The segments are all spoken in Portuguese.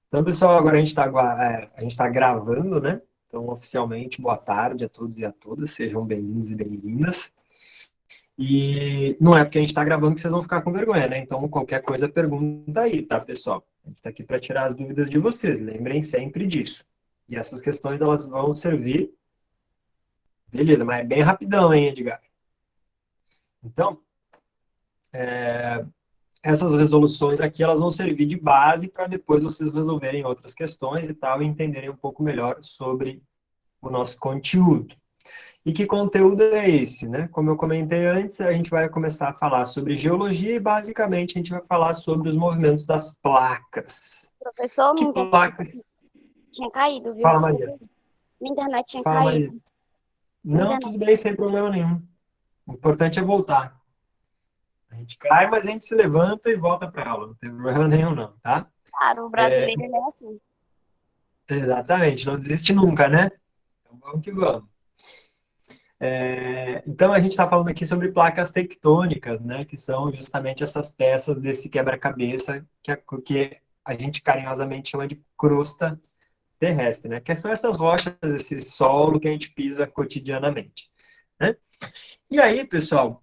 Então, pessoal, agora a gente tá gravando, né? Então, oficialmente, boa tarde a todos e a todas, sejam bem-vindos e bem-vindas. E não é porque a gente está gravando que vocês vão ficar com vergonha, né? Então, qualquer coisa, pergunta aí, tá, pessoal? A gente está aqui para tirar as dúvidas de vocês, lembrem sempre disso. E essas questões, elas vão servir, beleza, mas é bem rapidão, hein, Edgar? Então, essas resoluções aqui, elas vão servir de base para depois vocês resolverem outras questões e tal, e entenderem um pouco melhor sobre o nosso conteúdo. E que conteúdo é esse, né? Como eu comentei antes, a gente vai começar a falar sobre geologia e basicamente a gente vai falar sobre os movimentos das placas. Professor, Que minha internet placas? tinha caído, viu? Fala, Maria. Desculpa. Minha internet tinha Fala, Maria. caído. Minha Não, internet. tudo bem, sem problema nenhum. O importante é voltar. A gente cai, mas a gente se levanta e volta para aula. Não tem problema nenhum, não, tá? Claro, o brasileiro ele é assim. Exatamente, não desiste nunca, né? Então vamos que vamos. Então, a gente está falando aqui sobre placas tectônicas, né, que são justamente essas peças desse quebra-cabeça que a gente carinhosamente chama de crosta terrestre, né, que são essas rochas, esse solo que a gente pisa cotidianamente, né? E aí, pessoal,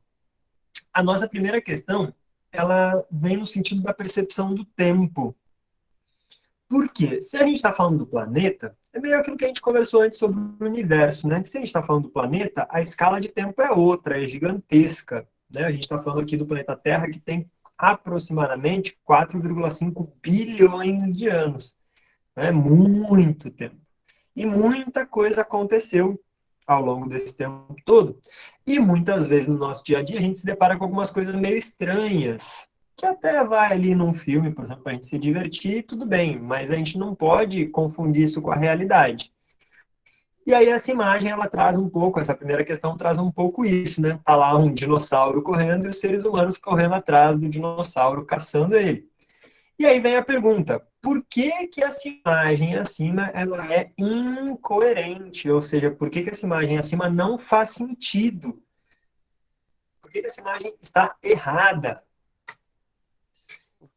a nossa primeira questão, ela vem no sentido da percepção do tempo. Por quê? Se a gente está falando do planeta, é meio aquilo que a gente conversou antes sobre o universo, né? Que se a gente está falando do planeta, a escala de tempo é outra, é gigantesca, né? A gente está falando aqui do planeta Terra, que tem aproximadamente 4,5 bilhões de anos. É muito tempo. E muita coisa aconteceu ao longo desse tempo todo. E muitas vezes no nosso dia a dia a gente se depara com algumas coisas meio estranhas, que até vai ali num filme, por exemplo, para a gente se divertir, tudo bem, mas a gente não pode confundir isso com a realidade. E aí essa imagem, ela traz um pouco, essa primeira questão traz um pouco isso, né? Tá lá um dinossauro correndo e os seres humanos correndo atrás do dinossauro, caçando ele. E aí vem a pergunta, por que que essa imagem acima ela é incoerente? Ou seja, por que que essa imagem acima não faz sentido? Por que que essa imagem está errada?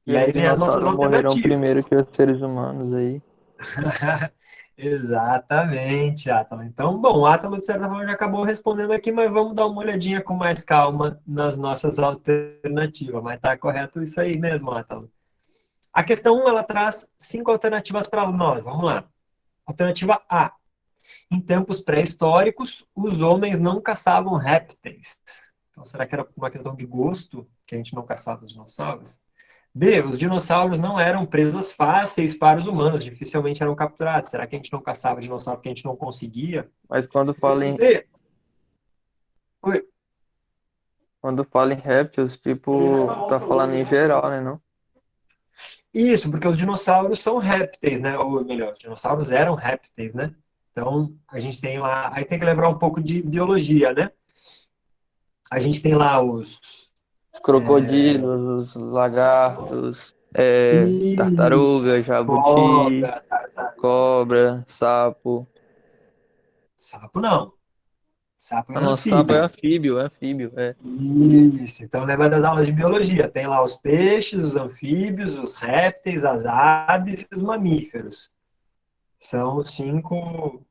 E E os aí vem as nossas dinossauros morreram primeiro alternativas. que os seres humanos aí. Exatamente, Átalo. Então, bom, o Átalo, de certa forma, já acabou respondendo aqui, mas vamos dar uma olhadinha com mais calma nas nossas alternativas. Mas tá correto isso aí mesmo, Átalo. A questão 1, ela traz 5 alternativas para nós. Vamos lá. Alternativa A. Em tempos pré-históricos, os homens não caçavam répteis. Então, será que era uma questão de gosto que a gente não caçava os dinossauros? B. Os dinossauros não eram presas fáceis para os humanos, dificilmente eram capturados. Será que a gente não caçava dinossauro porque a gente não conseguia? Mas C. Oi. quando fala em répteis, tipo, tá falando em geral, né, não? Isso, porque os dinossauros são répteis, né? Ou melhor, os dinossauros eram répteis, né? Então, a gente tem lá. Aí tem que lembrar um pouco de biologia, né? A gente tem lá os. Os crocodilos, os lagartos, Isso, tartaruga, jabuti, cobra, tartaruga. cobra, sapo. Sapo não. Sapo é Ah, não, sapo é anfíbio. anfíbio, é anfíbio, é. Isso. Então lembra das aulas de biologia. Tem lá os peixes, os anfíbios, os répteis, as aves e os mamíferos. São os cinco.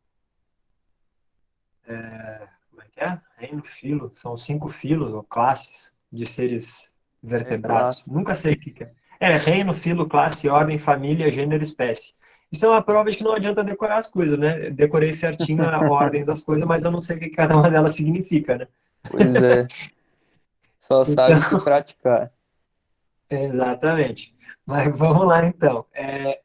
Como é que é? Reino filo. São os cinco filos ou classes de seres É vertebrados. classe. Nunca sei o que que é. É reino, filo, classe, ordem, família, gênero, espécie. Isso é uma prova de que não adianta decorar as coisas, né? Decorei certinho a ordem das coisas, mas eu não sei o que cada uma delas significa, né? Pois é, só Então, sabe se praticar. exatamente. Mas vamos lá então.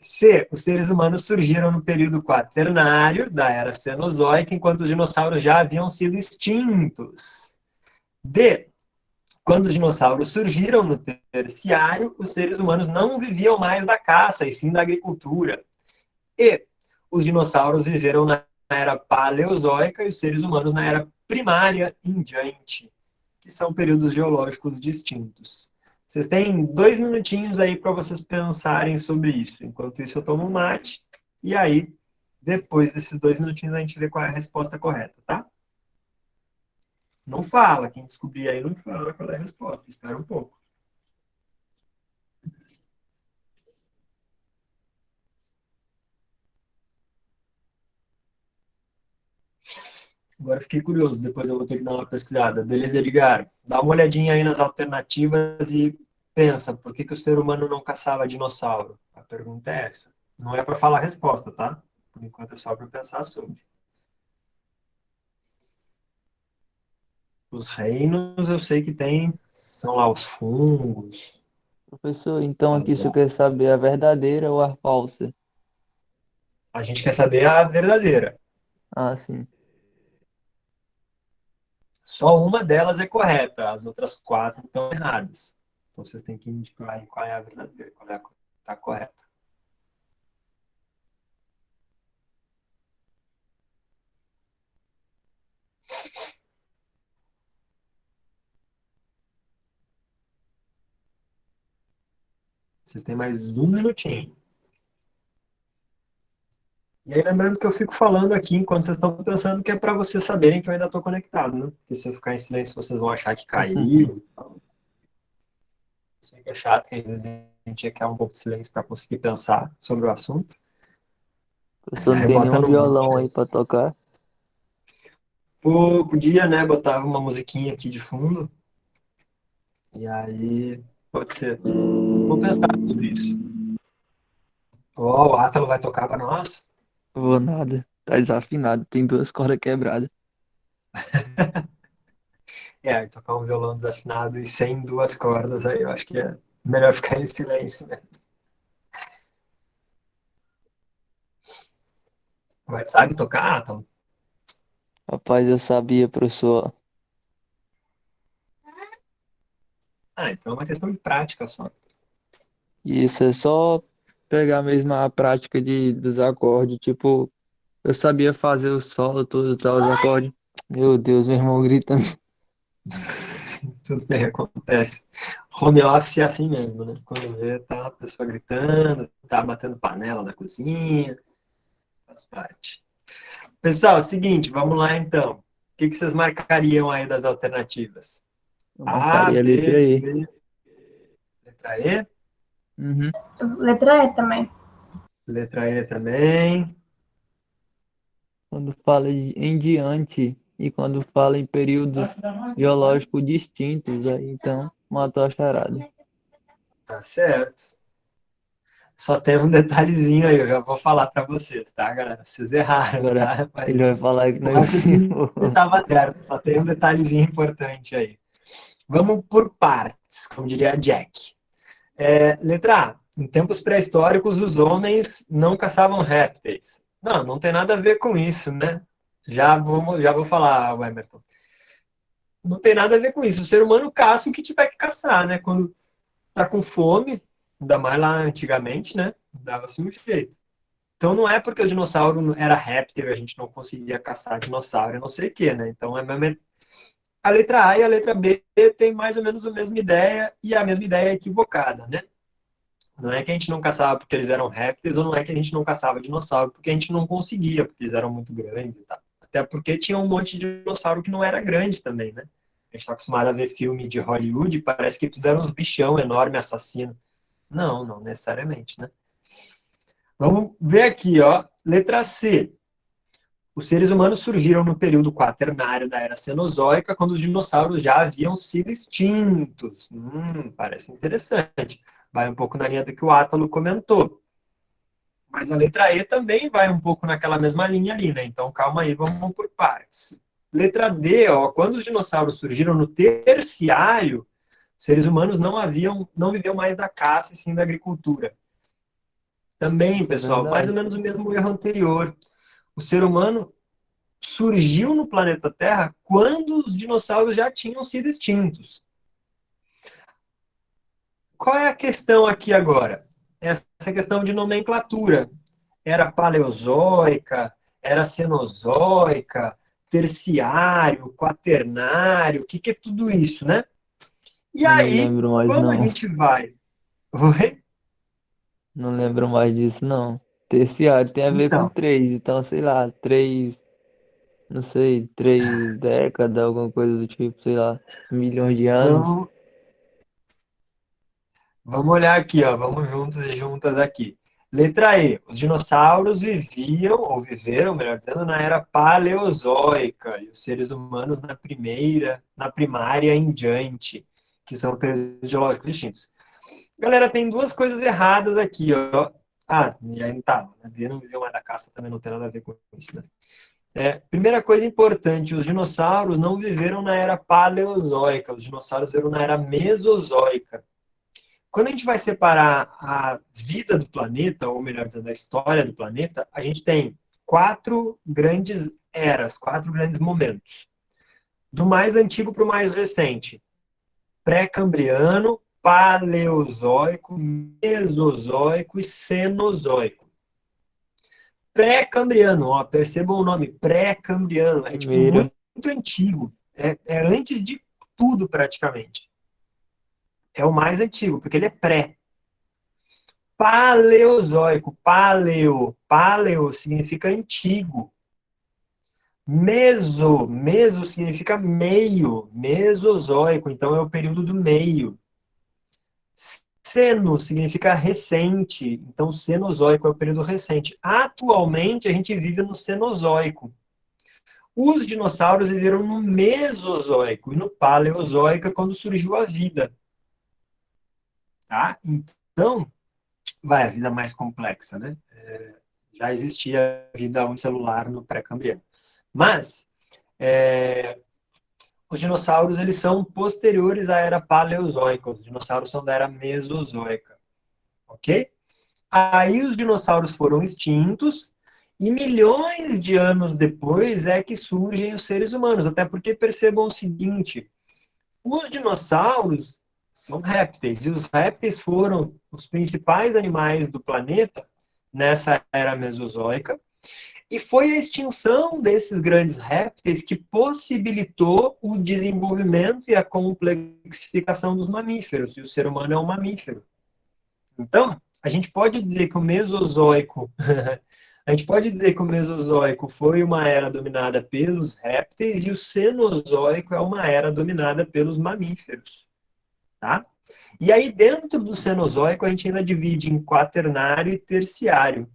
C. Os seres humanos surgiram no período quaternário da era Cenozoica, enquanto os dinossauros já haviam sido extintos. D. Quando os dinossauros surgiram no terciário, os seres humanos não viviam mais da caça, e sim da agricultura. E. Os dinossauros viveram na era paleozoica e os seres humanos na era primária em diante, que são períodos geológicos distintos. Vocês têm 2 minutinhos aí para vocês pensarem sobre isso. Enquanto isso, eu tomo um mate. E aí, depois desses 2 minutinhos, a gente vê qual é a resposta correta, tá? Não fala. Quem descobrir aí não fala qual é a resposta. Espera um pouco. Agora eu fiquei curioso, depois eu vou ter que dar uma pesquisada. Beleza, Edgar? Dá uma olhadinha aí nas alternativas e pensa, por que que o ser humano não caçava dinossauro? A pergunta é essa. Não é para falar a resposta, tá? Por enquanto é só para pensar sobre. Os reinos eu sei que tem, são lá os fungos, Professor, então aqui as... o senhor quer saber a verdadeira ou a falsa? A gente quer saber a verdadeira. Ah, sim. Só uma delas é correta, as outras quatro estão erradas. Então vocês têm que indicar aí qual é a verdadeira, qual é a que está correta. Vocês têm mais um minutinho. E aí, lembrando que eu fico falando aqui enquanto vocês estão pensando que é para vocês saberem que eu ainda estou conectado, né? Porque se eu ficar em silêncio, vocês vão achar que caiu. Sei que é chato, que às vezes a gente quer um pouco de silêncio para conseguir pensar sobre o assunto. Mas Professor, não aí tem bota nenhum no mute violão aí. aí pra tocar? Pô, podia, né, botar uma musiquinha aqui de fundo. E aí, pode ser. Vou pensar sobre isso. Ó, o Átalo vai tocar para nós? Vou nada. Tá desafinado, tem duas cordas quebradas. É, tocar um violão desafinado e sem duas cordas, aí eu acho que é melhor ficar em silêncio, né? Mas sabe tocar, Átalo? Rapaz, eu sabia, professor. Ah, então é uma questão de prática só. E isso é só pegar mesmo a prática dos acordes. Tipo, eu sabia fazer o solo, todos os acordes. Meu Deus, meu irmão gritando. Tudo bem, acontece. Home office é assim mesmo, né? Quando vê, tá a pessoa gritando, tá batendo panela na cozinha, faz parte. Pessoal, é o seguinte, vamos lá então. O que que vocês marcariam aí das alternativas? Eu A, marcaria a B, letra E. C, letra E, Uhum. Letra E também. letra E também. Quando fala em diante e quando fala em períodos geológicos distintos, aí então matou a charada. Tá certo. Só tem um detalhezinho aí, eu já vou falar para vocês, tá, galera? Vocês erraram, Agora tá? ele Mas vai falar que o nós raciocínio errou. estava certo, só tem um detalhezinho importante aí. Vamos por partes, como diria Jack. Letra A. Em tempos pré-históricos, os homens não caçavam répteis. Não, não tem nada a ver com isso, né? Já vou falar, Emerson. Não tem nada a ver com isso. O ser humano caça o que tiver que caçar, né? Quando tá com fome, ainda mais lá antigamente, né? Dava-se um jeito. Então não é porque o dinossauro era réptil, a gente não conseguia caçar dinossauro, não sei o quê, né? Então a letra A e a letra B tem mais ou menos a mesma ideia e a mesma ideia equivocada, né? Não é que a gente não caçava porque eles eram répteis, ou não é que a gente não caçava dinossauro porque a gente não conseguia, porque eles eram muito grandes e tal. Até porque tinha um monte de dinossauro que não era grande também, né? A gente está acostumado a ver filme de Hollywood, parece que tudo era uns bichão enorme, assassino. Não, não necessariamente, né? Vamos ver aqui, ó. Letra C. Os seres humanos surgiram no período quaternário da Era Cenozoica, quando os dinossauros já haviam sido extintos. Parece interessante. Vai um pouco na linha do que o Átalo comentou. Mas a letra E também vai um pouco naquela mesma linha ali, né? Então calma aí, vamos por partes. Letra D, ó, quando os dinossauros surgiram no terciário, seres humanos não viviam mais da caça e sim da agricultura. Também, Isso é pessoal, mais ou verdade. menos o mesmo erro anterior. O ser humano surgiu no planeta Terra quando os dinossauros já tinham sido extintos. Qual é a questão aqui agora? Essa questão de nomenclatura. Era paleozoica, era cenozoica, terciário, quaternário, o que, que é tudo isso, né? E Não me aí, lembro mais quando a não. gente vai. Oi? Não lembro mais disso não. Terciário tem a ver com Então, três, então sei lá, três, não sei, 3 décadas, alguma coisa do tipo, sei lá, milhões de anos. vamos olhar aqui, ó, vamos juntos e juntas aqui. Letra E. Os dinossauros viviam, ou viveram, melhor dizendo, na era paleozoica, e os seres humanos na primária em diante, que são períodos geológicos distintos. Galera, tem duas coisas erradas aqui, ó. Ah, e aí tá, não viveu mais da caça, também não tem nada a ver com isso, né? Primeira coisa importante, os dinossauros não viveram na era paleozoica, os dinossauros viveram na era mesozoica. Quando a gente vai separar a vida do planeta, ou melhor dizendo, a história do planeta, a gente tem quatro grandes eras, quatro grandes momentos. Do mais antigo para o mais recente. Pré-cambriano, paleozoico, mesozoico e cenozoico. Pré-cambriano, ó, percebam o nome, pré-cambriano, é tipo Primeiro, muito antigo, é antes de tudo praticamente. É o mais antigo, porque ele é pré. Paleozoico, paleo significa antigo. Meso significa meio, mesozoico, então é o período do meio. Ceno significa recente, então cenozoico é o período recente. Atualmente a gente vive no cenozoico. Os dinossauros viveram no Mesozoico e no Paleozoico é quando surgiu a vida, tá? Então, vai a vida mais complexa, né? Já existia vida unicelular no pré-cambriano. Mas os dinossauros eles são posteriores à era Paleozoica. Os dinossauros são da era Mesozoica, ok? Aí os dinossauros foram extintos e milhões de anos depois é que surgem os seres humanos. Até porque percebam o seguinte: os dinossauros são répteis, e os répteis foram os principais animais do planeta nessa era mesozoica, e foi a extinção desses grandes répteis que possibilitou o desenvolvimento e a complexificação dos mamíferos, e o ser humano é um mamífero. Então, a gente pode dizer que o Mesozoico, a gente pode dizer que o Mesozoico foi uma era dominada pelos répteis e o Cenozoico é uma era dominada pelos mamíferos, tá? E aí dentro do Cenozoico a gente ainda divide em quaternário e terciário.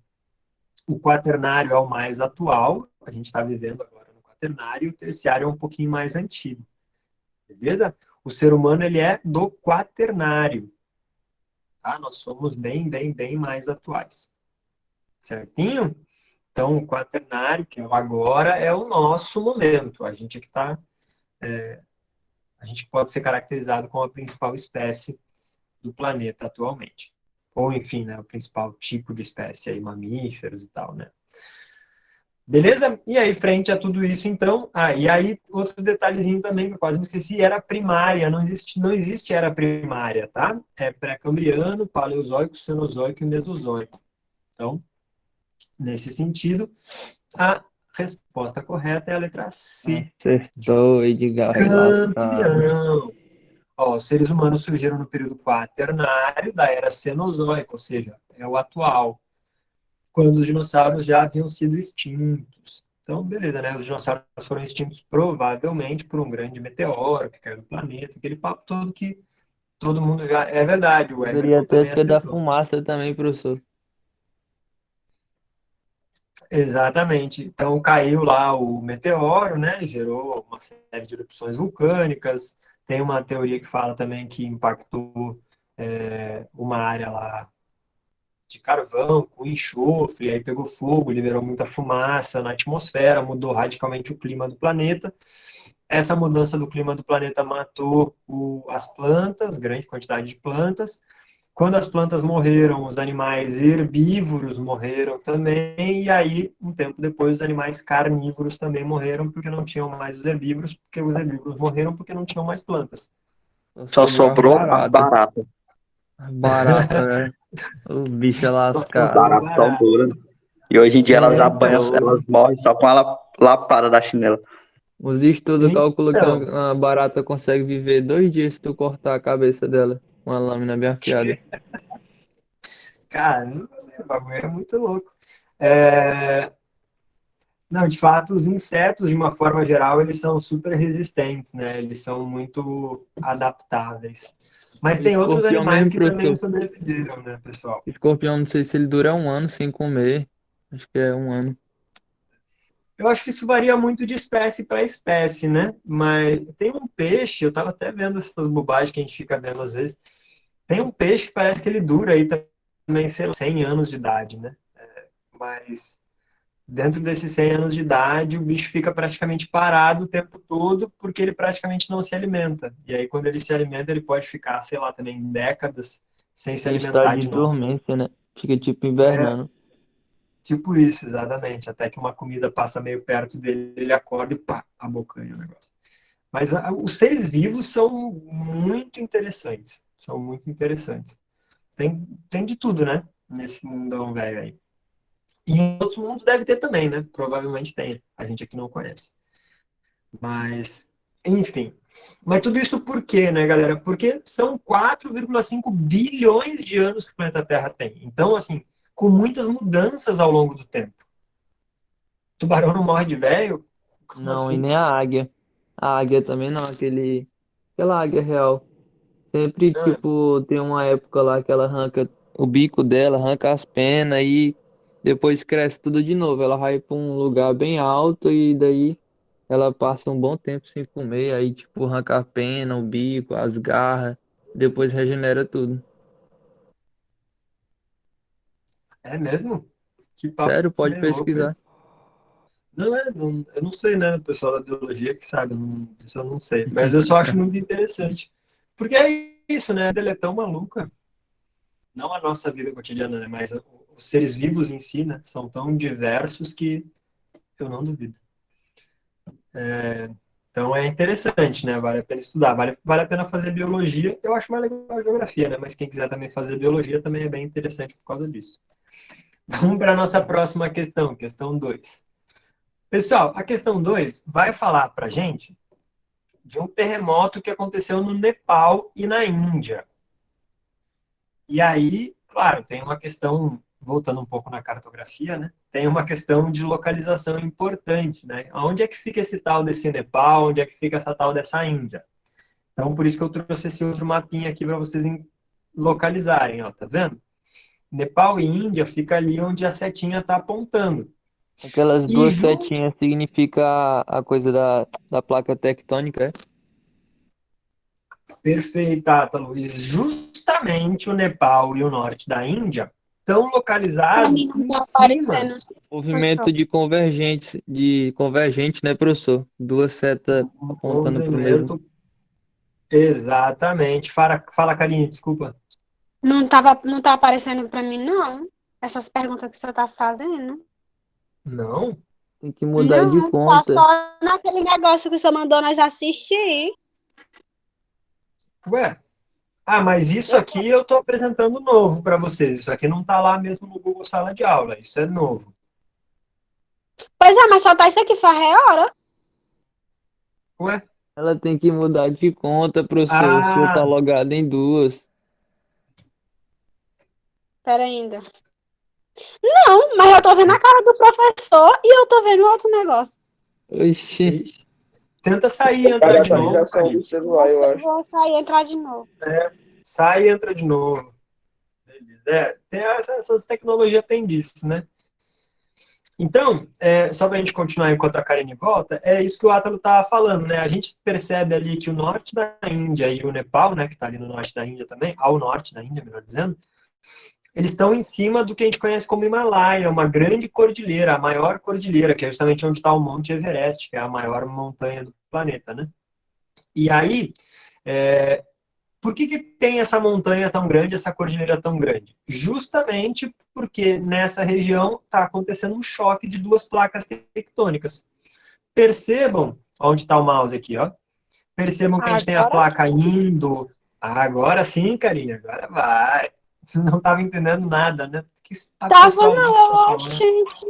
O quaternário é o mais atual, a gente está vivendo agora no quaternário, e o terciário é um pouquinho mais antigo, beleza? O ser humano ele é do quaternário, tá? Nós somos bem mais atuais. Certinho? Então, o quaternário, que é o agora, é o nosso momento. A gente aqui tá, a gente pode ser caracterizado como a principal espécie do planeta atualmente. Ou, enfim, né, o principal tipo de espécie aí, mamíferos e tal, né? Beleza? E aí, frente a tudo isso, então, e aí, outro detalhezinho também que eu quase me esqueci, era primária, não existe era primária, tá? É pré-cambriano, paleozoico, cenozoico e mesozoico. Então, nesse sentido, a resposta correta é a letra C, de acertou, Edgar, lascado. Cambrião. Ó, os seres humanos surgiram no período quaternário da era Cenozoica, ou seja, é o atual, quando os dinossauros já haviam sido extintos. Então, beleza, né? Os dinossauros foram extintos provavelmente por um grande meteoro que caiu no planeta, aquele papo todo que todo mundo já... É verdade, o Poderia Emerson até também ter da acertou. fumaça também, professor. Exatamente. Então caiu lá o meteoro, né? E gerou uma série de erupções vulcânicas. Tem uma teoria que fala também que impactou uma área lá de carvão com enxofre, aí pegou fogo, liberou muita fumaça na atmosfera, mudou radicalmente o clima do planeta. Essa mudança do clima do planeta matou as plantas, grande quantidade de plantas. Quando as plantas morreram, os animais herbívoros morreram também, e aí, um tempo depois, os animais carnívoros também morreram, porque não tinham mais os herbívoros, porque os herbívoros morreram porque não tinham mais plantas. Só Só sobrou as sobrou a baratas. barata. As baratas, o bicho é Só As sobrou lascado. baratas são barato. duras. E hoje em dia elas apanham, Então, elas morrem só com a lapada da chinela. Os estudos calculam que então, uma barata consegue viver 2 dias se tu cortar a cabeça dela com uma lâmina bem afiada. cara, o bagulho é muito louco. É, não, de fato, os insetos, de uma forma geral, eles são super resistentes, né? Eles são muito adaptáveis. Mas O tem outros escorpião animais mesmo, que também professor. sobreviveram, né, pessoal? O escorpião, não sei se ele dura um ano sem comer. Acho que é um ano. Eu acho que isso varia muito de espécie para espécie, né? Mas tem um peixe, eu estava até vendo essas bobagens que a gente fica vendo às vezes. Tem um peixe que parece que ele dura aí também, sei lá, 100 anos de idade, né? Mas dentro desses 100 anos de idade, o bicho fica praticamente parado o tempo todo porque ele praticamente não se alimenta. E aí, quando ele se alimenta, ele pode ficar, sei lá, também décadas sem se Em estado alimentar de de novo. dormência, né? Fica tipo É, invernando. tipo isso, exatamente. Até que uma comida passa meio perto dele, ele acorda e pá, abocanha o negócio. Mas os seres vivos são muito interessantes. São muito interessantes. Tem de tudo, né? Nesse mundão velho aí. E em outros mundos deve ter também, né? Provavelmente tem. A gente aqui não conhece. Mas, enfim. Mas tudo isso por quê, né, galera? Porque são 4,5 bilhões de anos que o planeta Terra tem. Então, assim, com muitas mudanças ao longo do tempo. Tubarão não morre de velho? Como Não, e assim? nem a águia. A águia também não, aquela águia real. Sempre, Ah, tipo, tem uma época lá que ela arranca o bico dela, arranca as penas e depois cresce tudo de novo. Ela vai pra um lugar bem alto e daí ela passa um bom tempo sem comer, aí, tipo, arranca a pena, o bico, as garras, depois regenera tudo. é mesmo? Que papo Sério, pode meio louco pesquisar. esse. Não é, eu não sei, né? O pessoal da biologia que sabe, isso eu não sei. Mas eu só acho muito interessante. Porque é isso, né? Ela é tão maluca. Não a nossa vida cotidiana, né? Mas os seres vivos em si, né? São tão diversos que eu não duvido. Então é interessante, né? Vale a pena estudar, vale a pena fazer biologia. Eu acho mais legal a geografia, né? Mas quem quiser também fazer biologia também é bem interessante por causa disso. Vamos para a nossa próxima questão, questão 2. Pessoal, a questão 2 vai falar para gente de um terremoto que aconteceu no Nepal e na Índia. E aí, claro, tem uma questão, voltando um pouco na cartografia, né? Tem uma questão de localização importante, né? Onde é que fica esse tal desse Nepal? Onde é que fica essa tal dessa Índia? Então, por isso que eu trouxe esse outro mapinha aqui para vocês localizarem, ó, tá vendo? Nepal e Índia fica ali onde a setinha está apontando. Aquelas E duas setinhas significa a coisa da placa tectônica, é? perfeita, Luiz, justamente o Nepal e o norte da Índia estão Pra localizados mim não em tá cima aparecendo. Movimento de convergente, né, professor? Duas setas do apontando para o mesmo. movimento. Exatamente. Fala, Karine, desculpa. Não tá aparecendo pra mim, não. Essas perguntas que o senhor tá fazendo. Não? Tem que mudar de Não, tá só conta. naquele negócio que o senhor mandou nós assistir. Ué? Ah, mas isso aqui eu estou apresentando novo para vocês. Isso aqui não está lá mesmo no Google Sala de Aula. Isso é novo. Pois é, mas só tá isso aqui faz hora. Ué? Ela tem que mudar de conta, professor. O senhor tá Ah, logado em duas. Pera ainda. Não, mas eu tô vendo a cara do professor e eu tô vendo outro negócio. Oxi. ixi. Tenta sair e entrar de novo, Karine. Vou sair e entrar de novo. Sai e entra de novo. Beleza. Essas tecnologias têm disso, né? Então, só para a gente continuar enquanto a Karine volta, é isso que o Átalo estava falando, né? A gente percebe ali que o norte da Índia e o Nepal, né, que está ali no norte da Índia também, ao norte da Índia, melhor dizendo, eles estão em cima do que a gente conhece como Himalaia, uma grande cordilheira, a maior cordilheira, que é justamente onde está o Monte Everest, que é a maior montanha do planeta, né? E aí, é, por que tem essa montanha tão grande, essa cordilheira tão grande? Justamente porque nessa região está acontecendo um choque de duas placas tectônicas. Percebam, onde está o mouse aqui, ó. Percebam que a gente tem a Agora placa indo. Agora sim, Karine, agora vai. Você não estava entendendo nada, né? Que papo tava, pessoalzinho que você está não, falando. gente.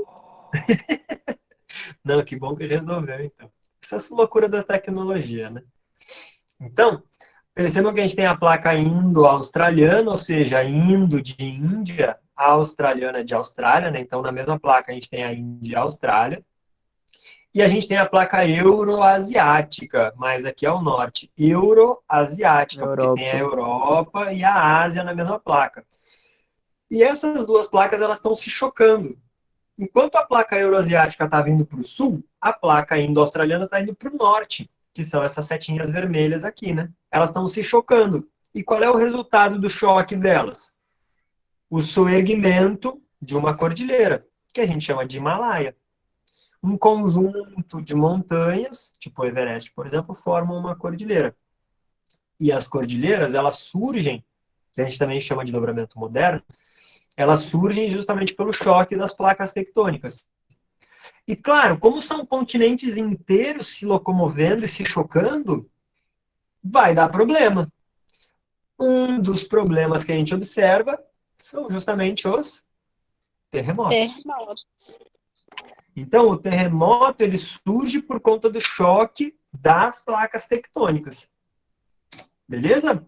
Não, que bom que resolveu, então. Essa loucura da tecnologia, né? Então, percebam que a gente tem a placa indo-australiana, ou seja, indo de Índia, a australiana de Austrália, né? Então, na mesma placa, a gente tem a Índia e a Austrália. E a gente tem a placa euroasiática, mas aqui é o norte. Euroasiática, porque tem a Europa. Europa e a Ásia na mesma placa. E essas duas placas elas estão se chocando. Enquanto a placa euroasiática está vindo para o sul, a placa indo-australiana está indo para o norte, que são essas setinhas vermelhas aqui, né? Elas estão se chocando. E qual é o resultado do choque delas? O soerguimento de uma cordilheira, que a gente chama de Himalaia. Um conjunto de montanhas, tipo o Everest, por exemplo, formam uma cordilheira. E as cordilheiras, elas surgem, que a gente também chama de dobramento moderno, elas surgem justamente pelo choque das placas tectônicas. E claro, como são continentes inteiros se locomovendo e se chocando, vai dar problema. Um dos problemas que a gente observa são justamente os terremotos. Terremotos. Então, o terremoto ele surge por conta do choque das placas tectônicas. Beleza?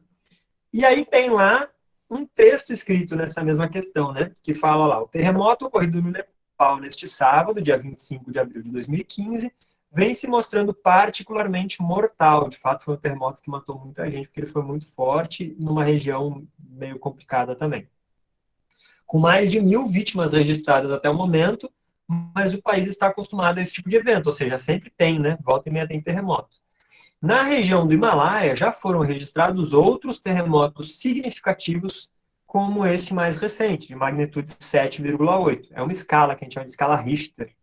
E aí tem lá um texto escrito nessa mesma questão, né? Que fala lá, o terremoto ocorrido no Nepal neste sábado, dia 25 de abril de 2015, vem se mostrando particularmente mortal. De fato, foi um terremoto que matou muita gente, porque ele foi muito forte numa região meio complicada também. Com mais de 1.000 vítimas registradas até o momento, mas o país está acostumado a esse tipo de evento, ou seja, sempre tem, né? Volta e meia tem terremoto. Na região do Himalaia já foram registrados outros terremotos significativos, como esse mais recente, de magnitude 7,8. É uma escala que a gente chama de escala Richter,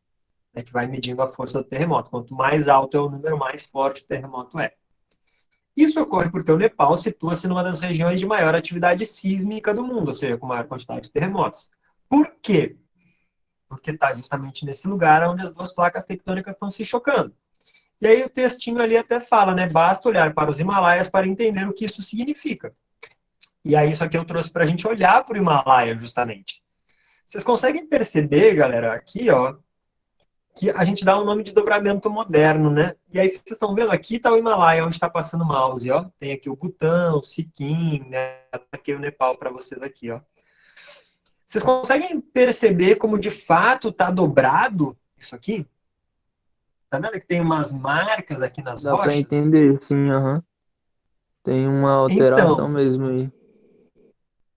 né, que vai medindo a força do terremoto. Quanto mais alto é o número, mais forte o terremoto é. Isso ocorre porque o Nepal situa-se numa das regiões de maior atividade sísmica do mundo, ou seja, com maior quantidade de terremotos. Por quê? Porque está justamente nesse lugar onde as duas placas tectônicas estão se chocando. E aí o textinho ali até fala, né? Basta olhar para os Himalaias para entender o que isso significa. E aí isso aqui eu trouxe para a gente olhar para o Himalaia, justamente. Vocês conseguem perceber, galera, aqui, ó, que a gente dá um nome de dobramento moderno, né? E aí vocês estão vendo aqui está o Himalaia, onde está passando o mouse, ó. Tem aqui o Butão, o Sikkim, né? Aqui o Nepal para vocês aqui, ó. Vocês conseguem perceber como de fato está dobrado isso aqui? Tá vendo que tem umas marcas aqui nas Dá pra rochas? entender, sim, aham. Tem uma alteração Então, mesmo aí.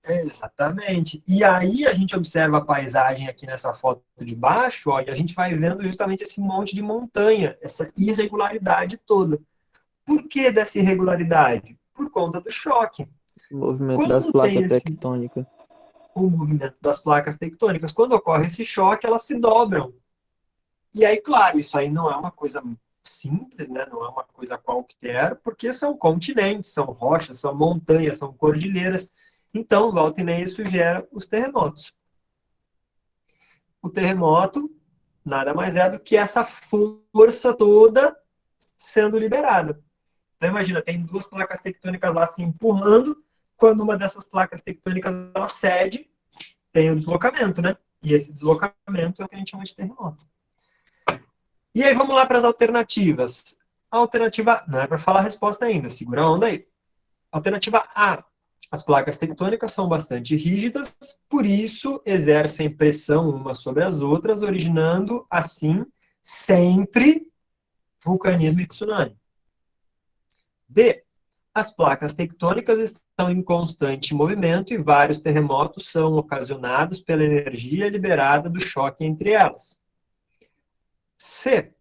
exatamente. E aí a gente observa a paisagem aqui nessa foto de baixo, ó, e a gente vai vendo justamente esse monte de montanha, essa irregularidade toda. Por que dessa irregularidade? Por conta do choque. O movimento das Quando tem placas tectônicas. o movimento das placas tectônicas, quando ocorre esse choque, elas se dobram. E aí, claro, isso aí não é uma coisa simples, né? Não é uma coisa qualquer, porque são continentes, são rochas, são montanhas, são cordilheiras. Então, volta e meia, isso gera os terremotos. O terremoto nada mais é do que essa força toda sendo liberada. Então, imagina, tem duas placas tectônicas lá se empurrando, quando uma dessas placas tectônicas ela cede, tem o deslocamento, né? E esse deslocamento é o que a gente chama de terremoto. E aí vamos lá para as alternativas. A alternativa, não é para falar a resposta ainda, segura a onda aí. Alternativa A. As placas tectônicas são bastante rígidas, por isso exercem pressão umas sobre as outras, originando, assim, sempre vulcanismo e tsunami. B. As placas tectônicas estão em constante movimento e vários terremotos são ocasionados pela energia liberada do choque entre elas. C.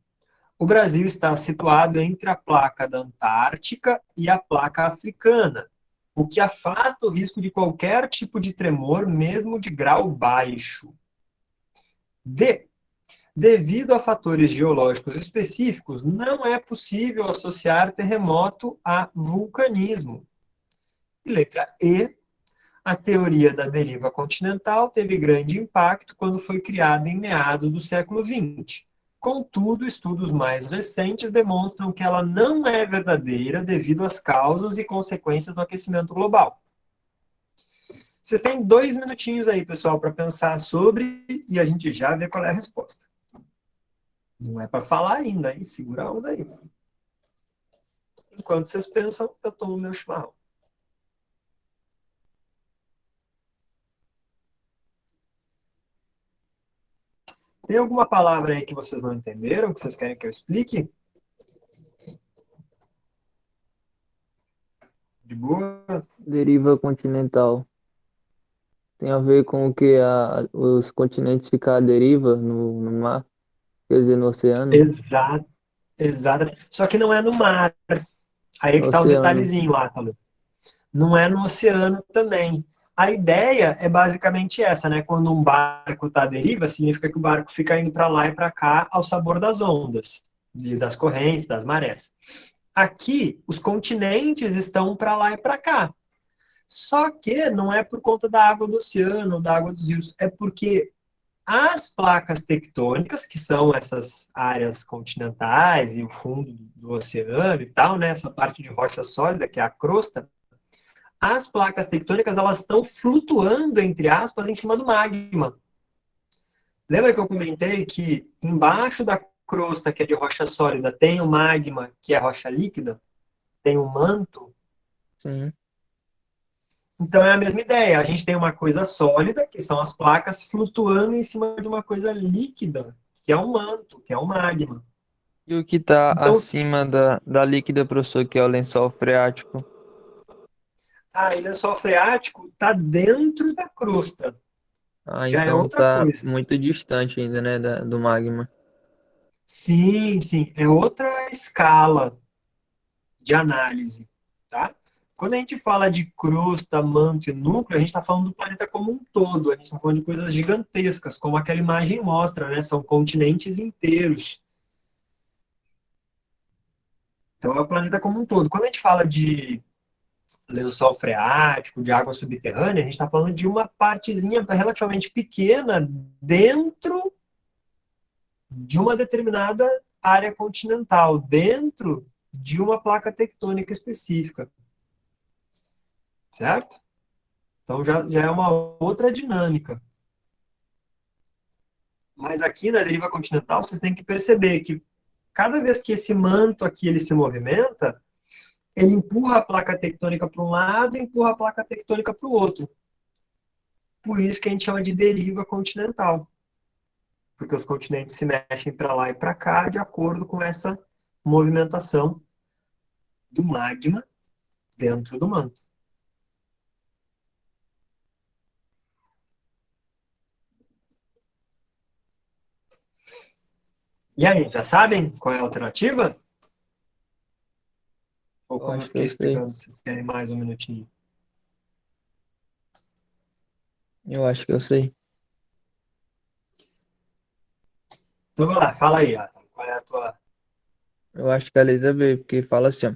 O Brasil está situado entre a placa da Antártica e a placa africana, o que afasta o risco de qualquer tipo de tremor, mesmo de grau baixo. D. Devido a fatores geológicos específicos, não é possível associar terremoto a vulcanismo. E letra E. A teoria da deriva continental teve grande impacto quando foi criada em meados do século XX. Contudo, estudos mais recentes demonstram que ela não é verdadeira devido às causas e consequências do aquecimento global. Vocês têm 2 minutinhos aí, pessoal, para pensar sobre e a gente já vê qual é a resposta. Não é para falar ainda, hein? Segura a onda aí. Enquanto vocês pensam, eu tomo meu chimarrão. Tem alguma palavra aí que vocês não entenderam, que vocês querem que eu explique? De boa? Deriva continental. Tem a ver com o que os continentes ficam à deriva no mar, quer dizer, no oceano. Exato, exatamente. Só que não é no mar. Aí é que tá o Oceano. detalhezinho, Átalo. Não é no oceano também. A ideia é basicamente essa, né? Quando um barco está à deriva, significa que o barco fica indo para lá e para cá ao sabor das ondas, das correntes, das marés. Aqui, os continentes estão para lá e para cá. Só que não é por conta da água do oceano, da água dos rios, é porque as placas tectônicas, que são essas áreas continentais e o fundo do oceano e tal, né? Essa parte de rocha sólida, que é a crosta, as placas tectônicas elas estão flutuando, entre aspas, em cima do magma. Lembra que eu comentei que embaixo da crosta, que é de rocha sólida, tem o magma, que é rocha líquida? Tem um manto? Sim. Então é a mesma ideia. A gente tem uma coisa sólida, que são as placas, flutuando em cima de uma coisa líquida, que é um manto, que é o magma. E o que está Então, acima da líquida, professor, que é o lençol freático? a lençol freático está dentro da crosta. Ah, Já é então outra tá coisa. muito distante ainda, né, do magma. Sim, sim. É outra escala de análise, tá? Quando a gente fala de crosta, manto e núcleo, a gente está falando do planeta como um todo. A gente está falando de coisas gigantescas, como aquela imagem mostra, né? São continentes inteiros. Então é o planeta como um todo. Quando a gente fala de lençol freático, de água subterrânea, a gente está falando de uma partezinha relativamente pequena dentro de uma determinada área continental, dentro de uma placa tectônica específica, certo? Então já é uma outra dinâmica. Mas aqui na deriva continental, vocês têm que perceber que cada vez que esse manto aqui ele se movimenta, ele empurra a placa tectônica para um lado e empurra a placa tectônica para o outro. Por isso que a gente chama de deriva continental. Porque os continentes se mexem para lá e para cá de acordo com essa movimentação do magma dentro do manto. E aí, já sabem qual é a alternativa? Ou Eu como eu acho que fiquei eu sei. explicando, vocês querem mais um minutinho? Eu acho que eu sei. Então vai lá, fala aí, Ata, qual é a tua. Eu acho que é a letra B, porque fala assim, ó,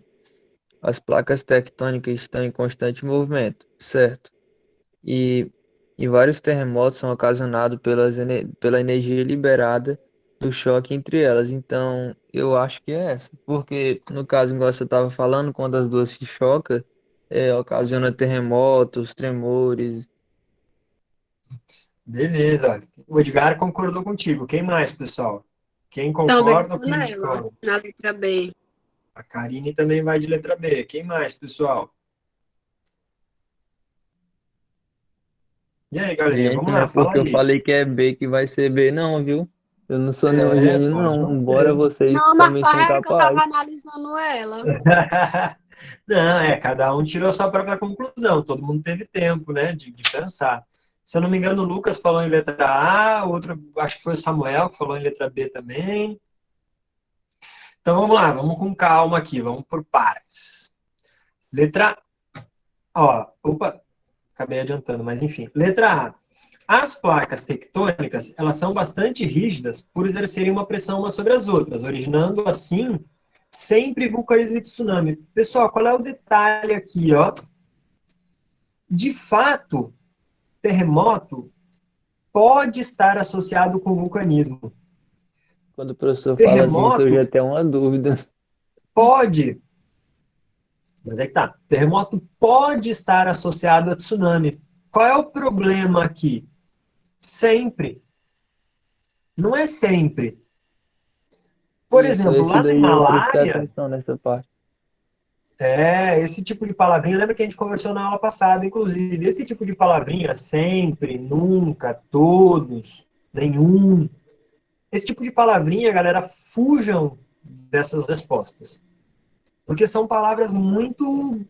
as placas tectônicas estão em constante movimento, certo? E, e vários terremotos são ocasionados pela energia liberada do choque entre elas. Então, eu acho que é essa. Porque, no caso, igual você estava falando, quando as duas se chocam, ocasiona terremotos, tremores. Beleza, o Edgar concordou contigo. Quem mais, pessoal? Quem Também concorda ou tô quem nela, discorda? na letra B. A Karine também vai de letra B. Quem mais, pessoal? E aí, galerinha, Gente, vamos não é lá, fala porque eu aí. falei que é B que vai ser B, não, viu? Eu não sou nenhum É, gênio, pode não. não Embora ser. vocês Não, mas também são é que eu capazes. tava analisando ela. Não, cada um tirou sua própria conclusão. Todo mundo teve tempo, né, de pensar. Se eu não me engano, o Lucas falou em letra A, o outro, acho que foi o Samuel que falou em letra B também. Então vamos lá, vamos com calma aqui, vamos por partes. Letra, ó, opa, acabei adiantando, mas enfim. Letra A. As placas tectônicas, elas são bastante rígidas por exercerem uma pressão umas sobre as outras, originando assim sempre vulcanismo e tsunami. Pessoal, qual é o detalhe aqui, ó? De fato, terremoto pode estar associado com vulcanismo. Quando o professor fala assim, surge Terremoto até uma dúvida. pode, mas é que tá. Terremoto pode estar associado a tsunami. Qual é o problema aqui? Sempre. Não é sempre. Por Isso, exemplo, esse lá no daí eu prestei Himalaia, atenção nessa parte. esse tipo de palavrinha, lembra que a gente conversou na aula passada, inclusive, esse tipo de palavrinha, sempre, nunca, todos, nenhum, esse tipo de palavrinha, galera, fujam dessas respostas. Porque são palavras muito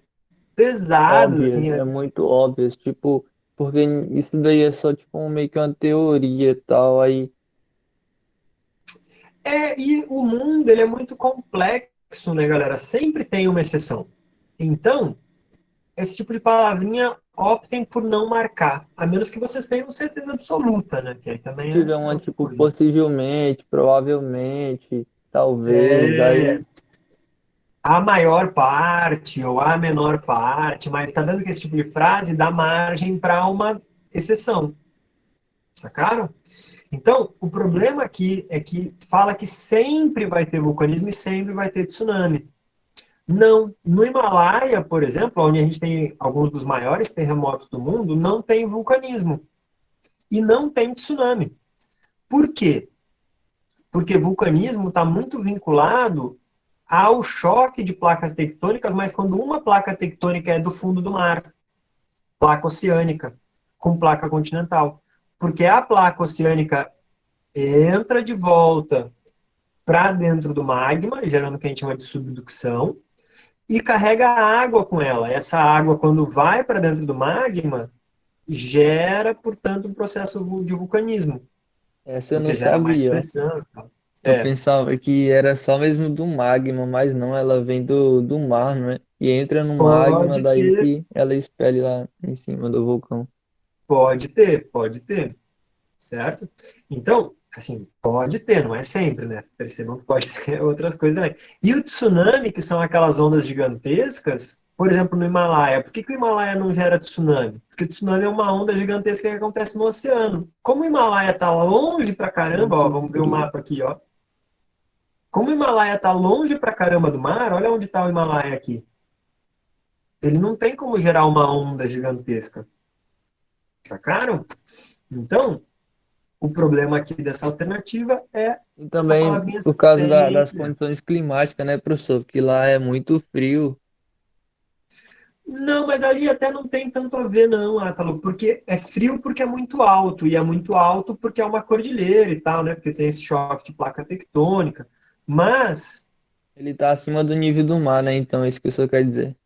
pesadas, Óbvias, assim. é muito óbvias, tipo, porque isso daí é só tipo meio que uma teoria e tal, aí E o mundo, ele é muito complexo, né, galera? Sempre tem uma exceção. Então, esse tipo de palavrinha, optem por não marcar, a menos que vocês tenham certeza absoluta, né? Que aí também é tiver uma outra tipo coisa. possivelmente, provavelmente, talvez, É, aí a maior parte ou a menor parte, mas está vendo que esse tipo de frase dá margem para uma exceção, sacaram? Então, o problema aqui é que fala que sempre vai ter vulcanismo e sempre vai ter tsunami. Não, no Himalaia, por exemplo, onde a gente tem alguns dos maiores terremotos do mundo, não tem vulcanismo e não tem tsunami. Por quê? Porque vulcanismo está muito vinculado ao choque de placas tectônicas, mas quando uma placa tectônica é do fundo do mar, placa oceânica, com placa continental. Porque a placa oceânica entra de volta para dentro do magma, gerando o que a gente chama de subducção, e carrega a água com ela. Essa água, quando vai para dentro do magma, gera, portanto, um processo de vulcanismo, essa eu não porque gera mais sabia, ó. pressão e tal. Eu É, pensava que era só mesmo do magma, mas não, ela vem do mar, não é? E entra no magma, pode daí ter, que ela expele lá em cima do vulcão. pode ter, certo? Então, assim, pode ter, não é sempre, né? Percebam que pode ter outras coisas também. E o tsunami, que são aquelas ondas gigantescas, por exemplo, no Himalaia. Por que que o Himalaia não gera tsunami? Porque tsunami é uma onda gigantesca que acontece no oceano. Como o Himalaia está longe pra caramba, ó, Muito vamos ver o frio. mapa aqui, ó. Como o Himalaia está longe pra caramba do mar, olha onde está o Himalaia aqui. Ele não tem como gerar uma onda gigantesca. Sacaram? Então, o problema aqui dessa alternativa é E essa também palavrinha por causa das sempre. condições climáticas, né, professor? Porque lá é muito frio. Não, mas ali até não tem tanto a ver, não, Átalo, porque é frio porque é muito alto, e é muito alto porque é uma cordilheira e tal, né? Porque tem esse choque de placa tectônica. Mas, Ele tá acima do nível do mar, né? Então, é isso que o senhor quer dizer.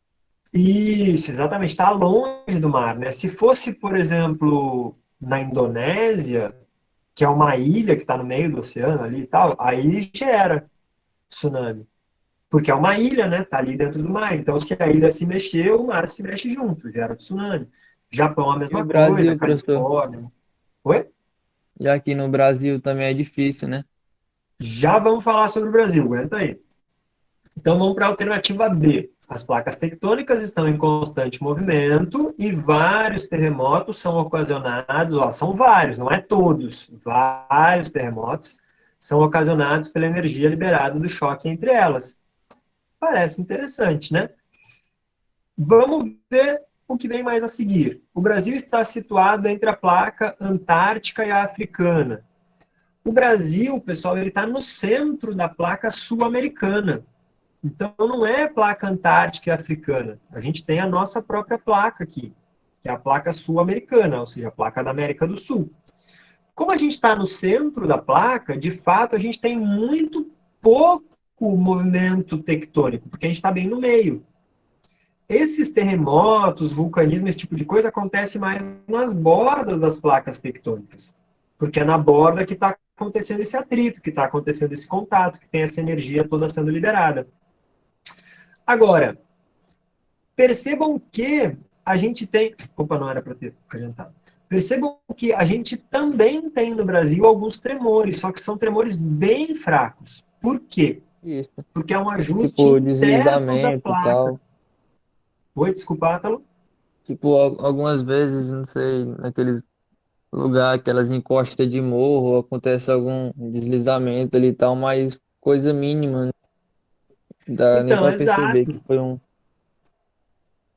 isso, exatamente, está longe do mar, né? Se fosse, por exemplo, na Indonésia, que é uma ilha que está no meio do oceano ali e tal, aí gera tsunami. Porque é uma ilha, né? Tá ali dentro do mar. Então, se a ilha se mexer, o mar se mexe junto, gera tsunami. Japão, a E o mesma coisa, Brasil, professor? Califórnia. Oi? Já aqui no Brasil também é difícil, né? Já vamos falar sobre o Brasil, aguenta aí. Então, vamos para a alternativa B. As placas tectônicas estão em constante movimento e vários terremotos são ocasionados, ó, são vários, não é todos, vários terremotos são ocasionados pela energia liberada do choque entre elas. Parece interessante, né? Vamos ver o que vem mais a seguir. O Brasil está situado entre a placa antártica e a africana. O Brasil, pessoal, ele está no centro da placa sul-americana. Então, não é placa antártica e africana. A gente tem a nossa própria placa aqui, que é a placa sul-americana, ou seja, a placa da América do Sul. Como a gente está no centro da placa, de fato, a gente tem muito pouco movimento tectônico, porque a gente está bem no meio. Esses terremotos, vulcanismo, esse tipo de coisa acontece mais nas bordas das placas tectônicas, porque é na borda que está acontecendo esse atrito, que está acontecendo esse contato, que tem essa energia toda sendo liberada. Agora, percebam que a gente tem. Opa, não era para ter adiantado. Percebam que a gente também tem no Brasil alguns tremores, só que são tremores bem fracos. Por quê? Isso. Porque é um ajuste Tipo, interno da deslizamento e placa. tal. Oi, desculpa, Átalo. Tipo, algumas vezes, não sei, naqueles lugares, aquelas encostas de morro, acontece algum deslizamento ali e tal, mas coisa mínima, não dá nem Então, pra perceber exato. que foi um.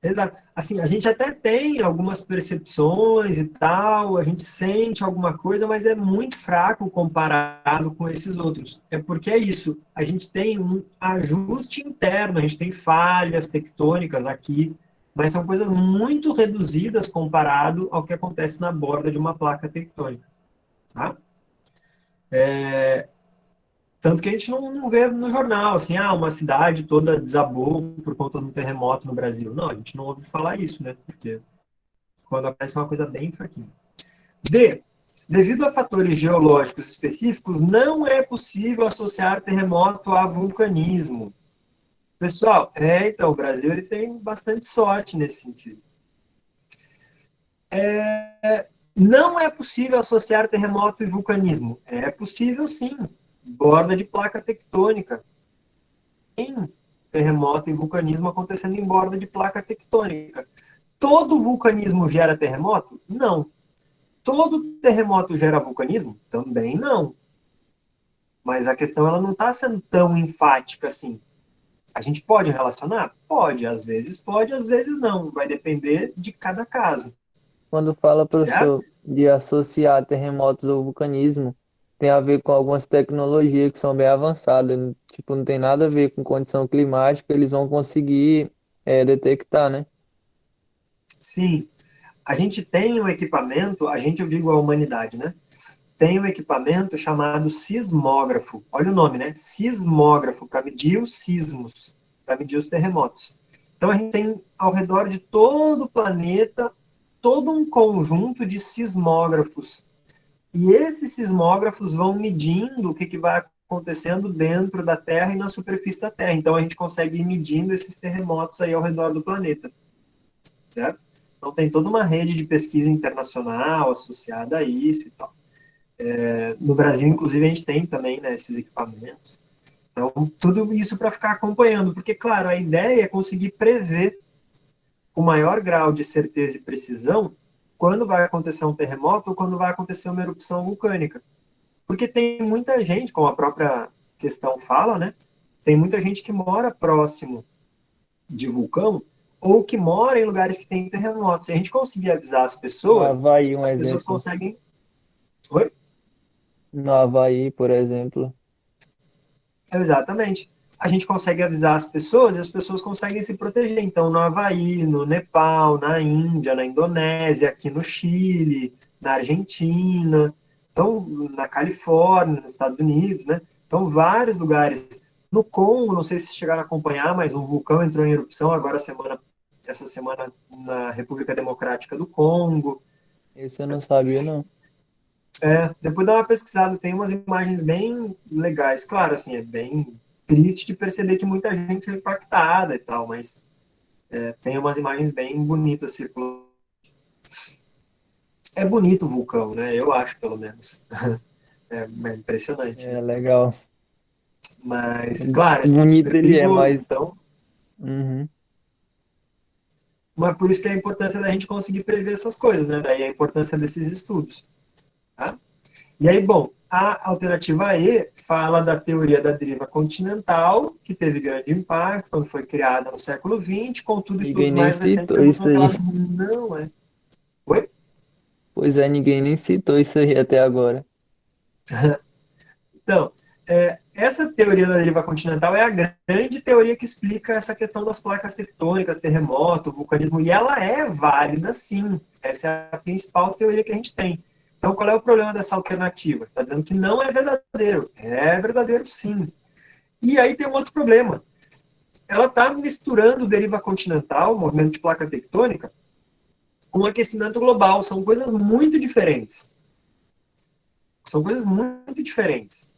Exato. Assim, a gente até tem algumas percepções e tal, a gente sente alguma coisa, mas é muito fraco comparado com esses outros. É porque é isso, a gente tem um ajuste interno, a gente tem falhas tectônicas aqui, mas são coisas muito reduzidas comparado ao que acontece na borda de uma placa tectônica, tá? Tanto que a gente não vê no jornal, assim, uma cidade toda desabou por conta de um terremoto no Brasil. Não, a gente não ouve falar isso, né? Porque quando acontece uma coisa bem fraquinha. Devido a fatores geológicos específicos, não é possível associar terremoto a vulcanismo. Pessoal, então, o Brasil ele tem bastante sorte nesse sentido. Não é possível associar terremoto e vulcanismo. É possível, sim. Borda de placa tectônica. Tem terremoto e vulcanismo acontecendo em borda de placa tectônica. Todo vulcanismo gera terremoto? Não. Todo terremoto gera vulcanismo? Também não. Mas a questão ela não está sendo tão enfática assim. A gente pode relacionar? Pode. Às vezes não. Vai depender de cada caso. Quando fala, Certo? professor, de associar terremotos ao vulcanismo, tem a ver com algumas tecnologias que são bem avançadas. Tipo, não tem nada a ver com condição climática, eles vão conseguir detectar, né? Sim. A gente tem um equipamento, eu digo a humanidade, né? Tem um equipamento chamado sismógrafo. Olha o nome, né? Sismógrafo, para medir os sismos, para medir os terremotos. Então a gente tem ao redor de todo o planeta todo um conjunto de sismógrafos. E esses sismógrafos vão medindo o que vai acontecendo dentro da Terra e na superfície da Terra. Então a gente consegue ir medindo esses terremotos aí ao redor do planeta, certo? Então tem toda uma rede de pesquisa internacional associada a isso e tal. No Brasil, inclusive, a gente tem também, né, esses equipamentos. Então, tudo isso para ficar acompanhando, porque, claro, a ideia é conseguir prever com maior grau de certeza e precisão quando vai acontecer um terremoto ou quando vai acontecer uma erupção vulcânica. Porque tem muita gente, como a própria questão fala, né, tem muita gente que mora próximo de vulcão ou que mora em lugares que tem terremotos. Se a gente conseguir avisar No Havaí, um as pessoas exemplo. conseguem... Oi? No Havaí, por exemplo. Exatamente. A gente consegue avisar as pessoas e as pessoas conseguem se proteger. Então, no Havaí, no Nepal, na Índia, na Indonésia, aqui no Chile, na Argentina, então, na Califórnia, nos Estados Unidos, né? Então, vários lugares. No Congo, não sei se chegaram a acompanhar, mas um vulcão entrou em erupção agora essa semana na República Democrática do Congo. Esse eu não sabia, não. Depois dá uma pesquisada, tem umas imagens bem legais. Claro, assim, é bem triste de perceber que muita gente é impactada e tal, mas tem umas imagens bem bonitas circulando. É bonito o vulcão, né? Eu acho, pelo menos. É impressionante, né? É legal. Mas, claro, é Bonito super ele é, perigoso, mas. então. Uhum. Mas por isso que é a importância da gente conseguir prever essas coisas, né? Daí a importância desses estudos. Tá? E aí, bom, a alternativa E fala da teoria da deriva continental, que teve grande impacto quando foi criada no século XX, contudo, Ninguém estudos nem mais recentes citou isso demonstram que aí. ela não é. Oi? Pois é, ninguém nem citou isso aí até agora. Então, essa teoria da deriva continental é a grande teoria que explica essa questão das placas tectônicas, terremoto, vulcanismo, e ela é válida, sim. Essa é a principal teoria que a gente tem. Então, qual é o problema dessa alternativa? Está dizendo que não é verdadeiro. É verdadeiro, sim. E aí tem um outro problema. Ela está misturando deriva continental, movimento de placa tectônica, com aquecimento global. São coisas muito diferentes. São coisas muito diferentes.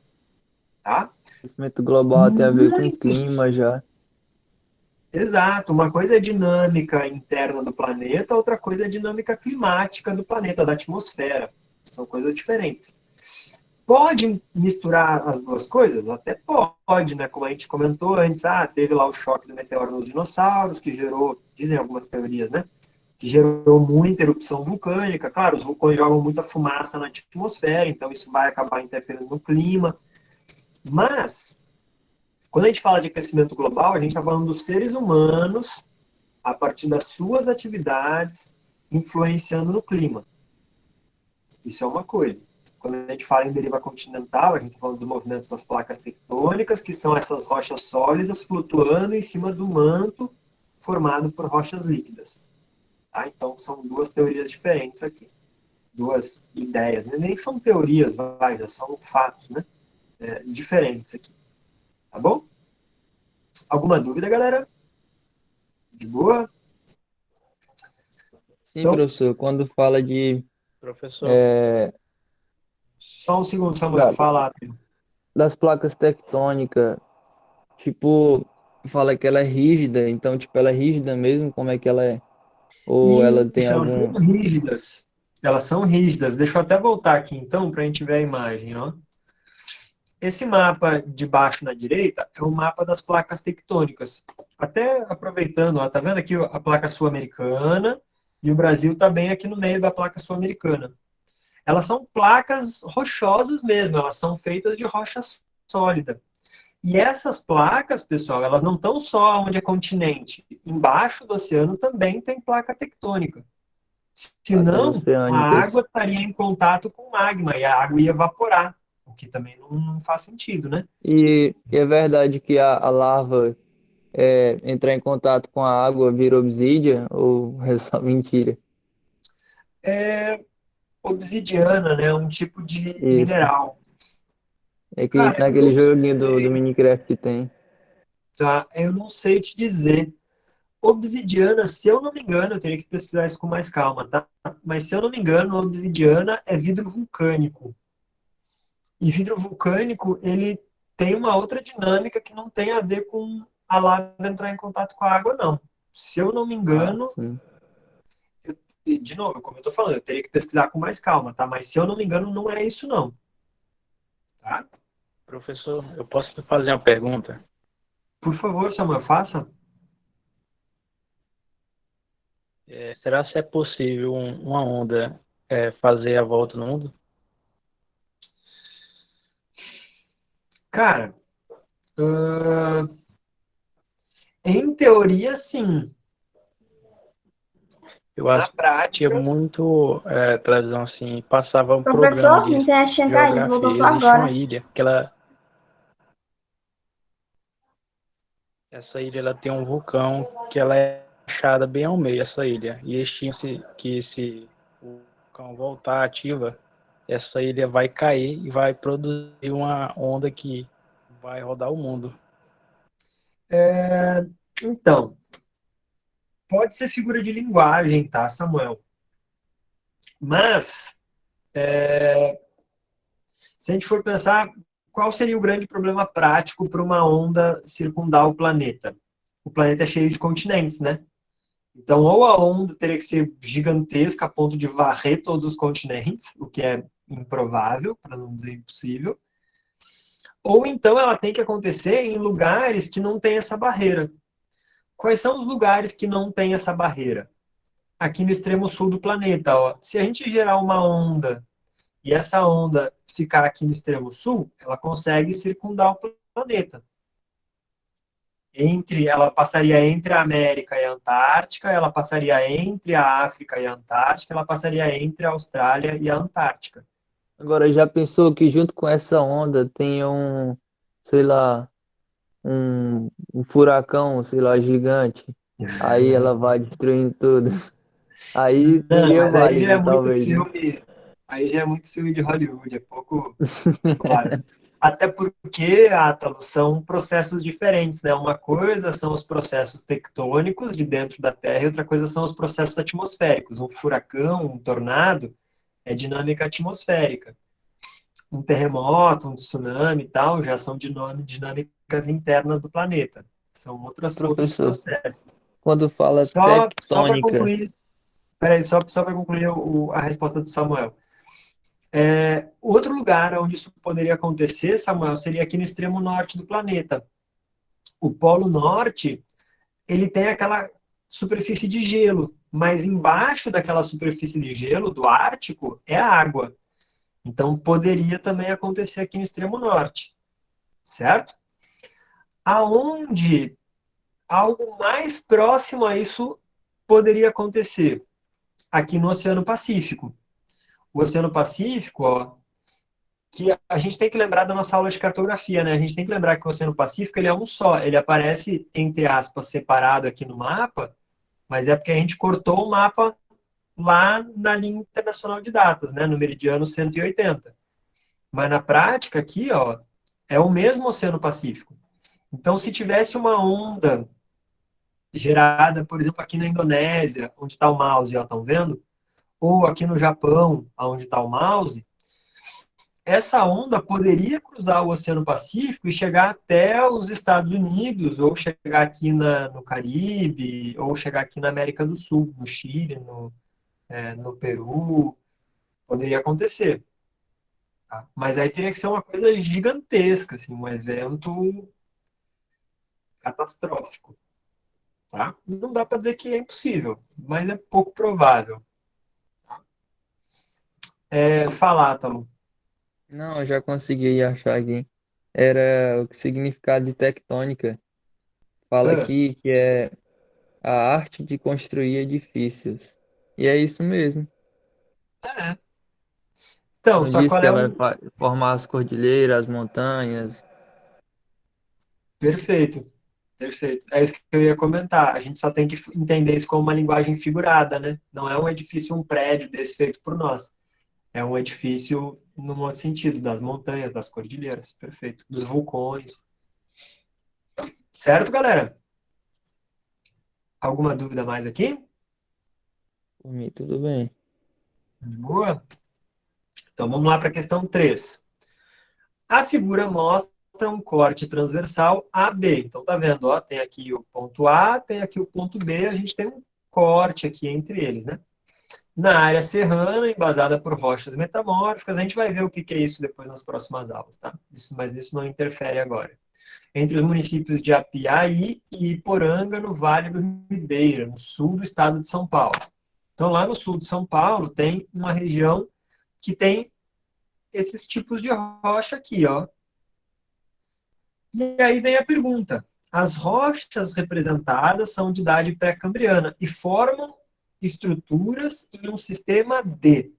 Tá? Aquecimento global tem a ver com Muitos. clima já. Exato. Uma coisa é dinâmica interna do planeta, outra coisa é dinâmica climática do planeta, da atmosfera. São coisas diferentes. Pode misturar as duas coisas? Até pode, né? Como a gente comentou antes, teve lá o choque do meteoro nos dinossauros, que gerou, dizem algumas teorias, né? Que gerou muita erupção vulcânica. Claro, os vulcões jogam muita fumaça na atmosfera, então isso vai acabar interferindo no clima. Mas, quando a gente fala de aquecimento global, a gente está falando dos seres humanos, a partir das suas atividades, influenciando no clima. Isso é uma coisa. Quando a gente fala em deriva continental, a gente está falando dos movimentos das placas tectônicas, que são essas rochas sólidas flutuando em cima do manto formado por rochas líquidas. Tá? Então, são duas teorias diferentes aqui. duas ideias, né? Nem são teorias, vai, já são fatos, né? Diferentes aqui, tá bom? Alguma dúvida, galera? De boa? Sim, Então, professor, quando fala de Professor, é, só um segundo, Samuel, da- fala. das placas tectônicas, tipo, fala que ela é rígida, então, tipo, ela é rígida mesmo, como é que ela é? Ou ela tem Isso, elas são algum... rígidas. Elas são rígidas. Deixa eu até voltar aqui, então, para a gente ver a imagem, ó. Esse mapa de baixo na direita é o mapa das placas tectônicas. Até aproveitando, ó, tá vendo aqui a placa sul-americana e o Brasil está bem aqui no meio da placa sul-americana. Elas são placas rochosas mesmo, elas são feitas de rocha sólida. E essas placas, pessoal, elas não estão só onde é continente. Embaixo do oceano também tem placa tectônica. placas Senão, a água oceânicas? estaria em contato com o magma e a água ia evaporar, o que também não faz sentido, né? E é verdade que a larva entrar em contato com a água vira obsidian, ou é só mentira? Obsidiana, né? Um tipo de Isso. mineral. É que Cara, eu naquele não joguinho do sei, Minecraft tem. tá? Eu não sei te dizer. Obsidiana, se eu não me engano, eu teria que pesquisar isso com mais calma, tá? Mas se eu não me engano, obsidiana é vidro vulcânico. E vidro vulcânico, ele tem uma outra dinâmica que não tem a ver com a lava entrar em contato com a água, não. Se eu não me Ah, engano, sim. e, de novo, como eu estou falando, eu teria que pesquisar com mais calma, tá? Mas se eu não me engano, não é isso, não. Tá? professor, eu posso fazer uma pergunta? Por favor, Samuel, faça. Será se é possível uma onda fazer a volta no mundo? Cara, ahn, em teoria, sim. Eu Na assistia prática, muito televisão assim, passava um programa Professor, minha de internet tinha caído, voltou geografia. só Existe uma agora. ilha, essa ilha ela tem um vulcão que ela é achada bem ao meio, essa ilha. E estima-se que se o vulcão voltar ativa, essa ilha vai cair e vai produzir uma onda que vai rodar o mundo. então, pode ser figura de linguagem, tá, Samuel? Mas, se a gente for pensar, qual seria o grande problema prático para uma onda circundar o planeta? O planeta é cheio de continentes, né? Então, ou a onda teria que ser gigantesca a ponto de varrer todos os continentes, o que é improvável, para não dizer impossível, ou então ela tem que acontecer em lugares que não tem essa barreira. Quais são os lugares que não tem essa barreira? Aqui no extremo sul do planeta, ó. Se a gente gerar uma onda e essa onda ficar aqui no extremo sul, ela consegue circundar o planeta. Ela passaria entre a América e a Antártica, ela passaria entre a África e a Antártica, ela passaria entre a Austrália e a Antártica. Agora, já pensou que junto com essa onda tem sei lá, um furacão, sei lá, gigante? Aí ela vai destruindo tudo. Aí Não, seria mas aí já é válido, muito talvez, né? filme, aí já é muito filme de Hollywood, é pouco provável. Até porque, Átalo, são processos diferentes, né? Uma coisa são os processos tectônicos de dentro da Terra e outra coisa são os processos atmosféricos. Um furacão, um tornado, é dinâmica atmosférica. Um terremoto, um tsunami e tal, já são dinâmicas internas do planeta. São outros Professor, processos. quando fala Só para tectônica, concluir, peraí, só para concluir a resposta do Samuel. Outro lugar onde isso poderia acontecer, Samuel, seria aqui no extremo norte do planeta. O Polo Norte, ele tem aquela superfície de gelo, mas embaixo daquela superfície de gelo do Ártico é a água. Então poderia também acontecer aqui no extremo norte, certo? Aonde algo mais próximo a isso poderia acontecer? Aqui no Oceano Pacífico. O Oceano Pacífico, ó, que a gente tem que lembrar da nossa aula de cartografia, né? A gente tem que lembrar que o Oceano Pacífico ele é um só, ele aparece, entre aspas, separado aqui no mapa, mas é porque a gente cortou o mapa lá na linha internacional de datas, né, no meridiano 180. Mas na prática aqui, ó, é o mesmo Oceano Pacífico. Então, se tivesse uma onda gerada, por exemplo, aqui na Indonésia, onde está o mouse, ó, estão vendo? Ou aqui no Japão, onde está o mouse, essa onda poderia cruzar o Oceano Pacífico e chegar até os Estados Unidos, ou chegar aqui no Caribe, ou chegar aqui na América do Sul, no Chile, no Peru, poderia acontecer. Tá? Mas aí teria que ser uma coisa gigantesca, assim, um evento catastrófico. Tá? Não dá para dizer que é impossível, mas é pouco provável. Falar, Talo. Não, eu já consegui achar aqui. Era o significado de tectônica. Fala Ah, aqui que é a arte de construir edifícios. E é isso mesmo. é. Então, Não só diz qual que é ela o. vai formar as cordilheiras, as montanhas. Perfeito, perfeito. É isso que eu ia comentar. A gente só tem que entender isso como uma linguagem figurada, né? Não é um edifício, um prédio desse feito por nós. É um edifício no outro sentido, das montanhas, das cordilheiras. Perfeito. Dos vulcões. Certo, galera? Alguma dúvida mais aqui? Por mim, tudo bem. Boa. Então vamos lá para a questão 3. A figura mostra um corte transversal AB. Então tá vendo, ó, tem aqui o ponto A, tem aqui o ponto B, a gente tem um corte aqui entre eles, né? Na área serrana, embasada por rochas metamórficas, a gente vai ver o que é isso depois nas próximas aulas, tá? Mas isso não interfere agora. Entre os municípios de Apiaí e Iporanga, no Vale do Ribeira, no sul do estado de São Paulo. Então, lá no sul de São Paulo, tem uma região que tem esses tipos de rocha aqui, ó. E aí vem a pergunta. As rochas representadas são de idade pré-cambriana e formam estruturas em um sistema D.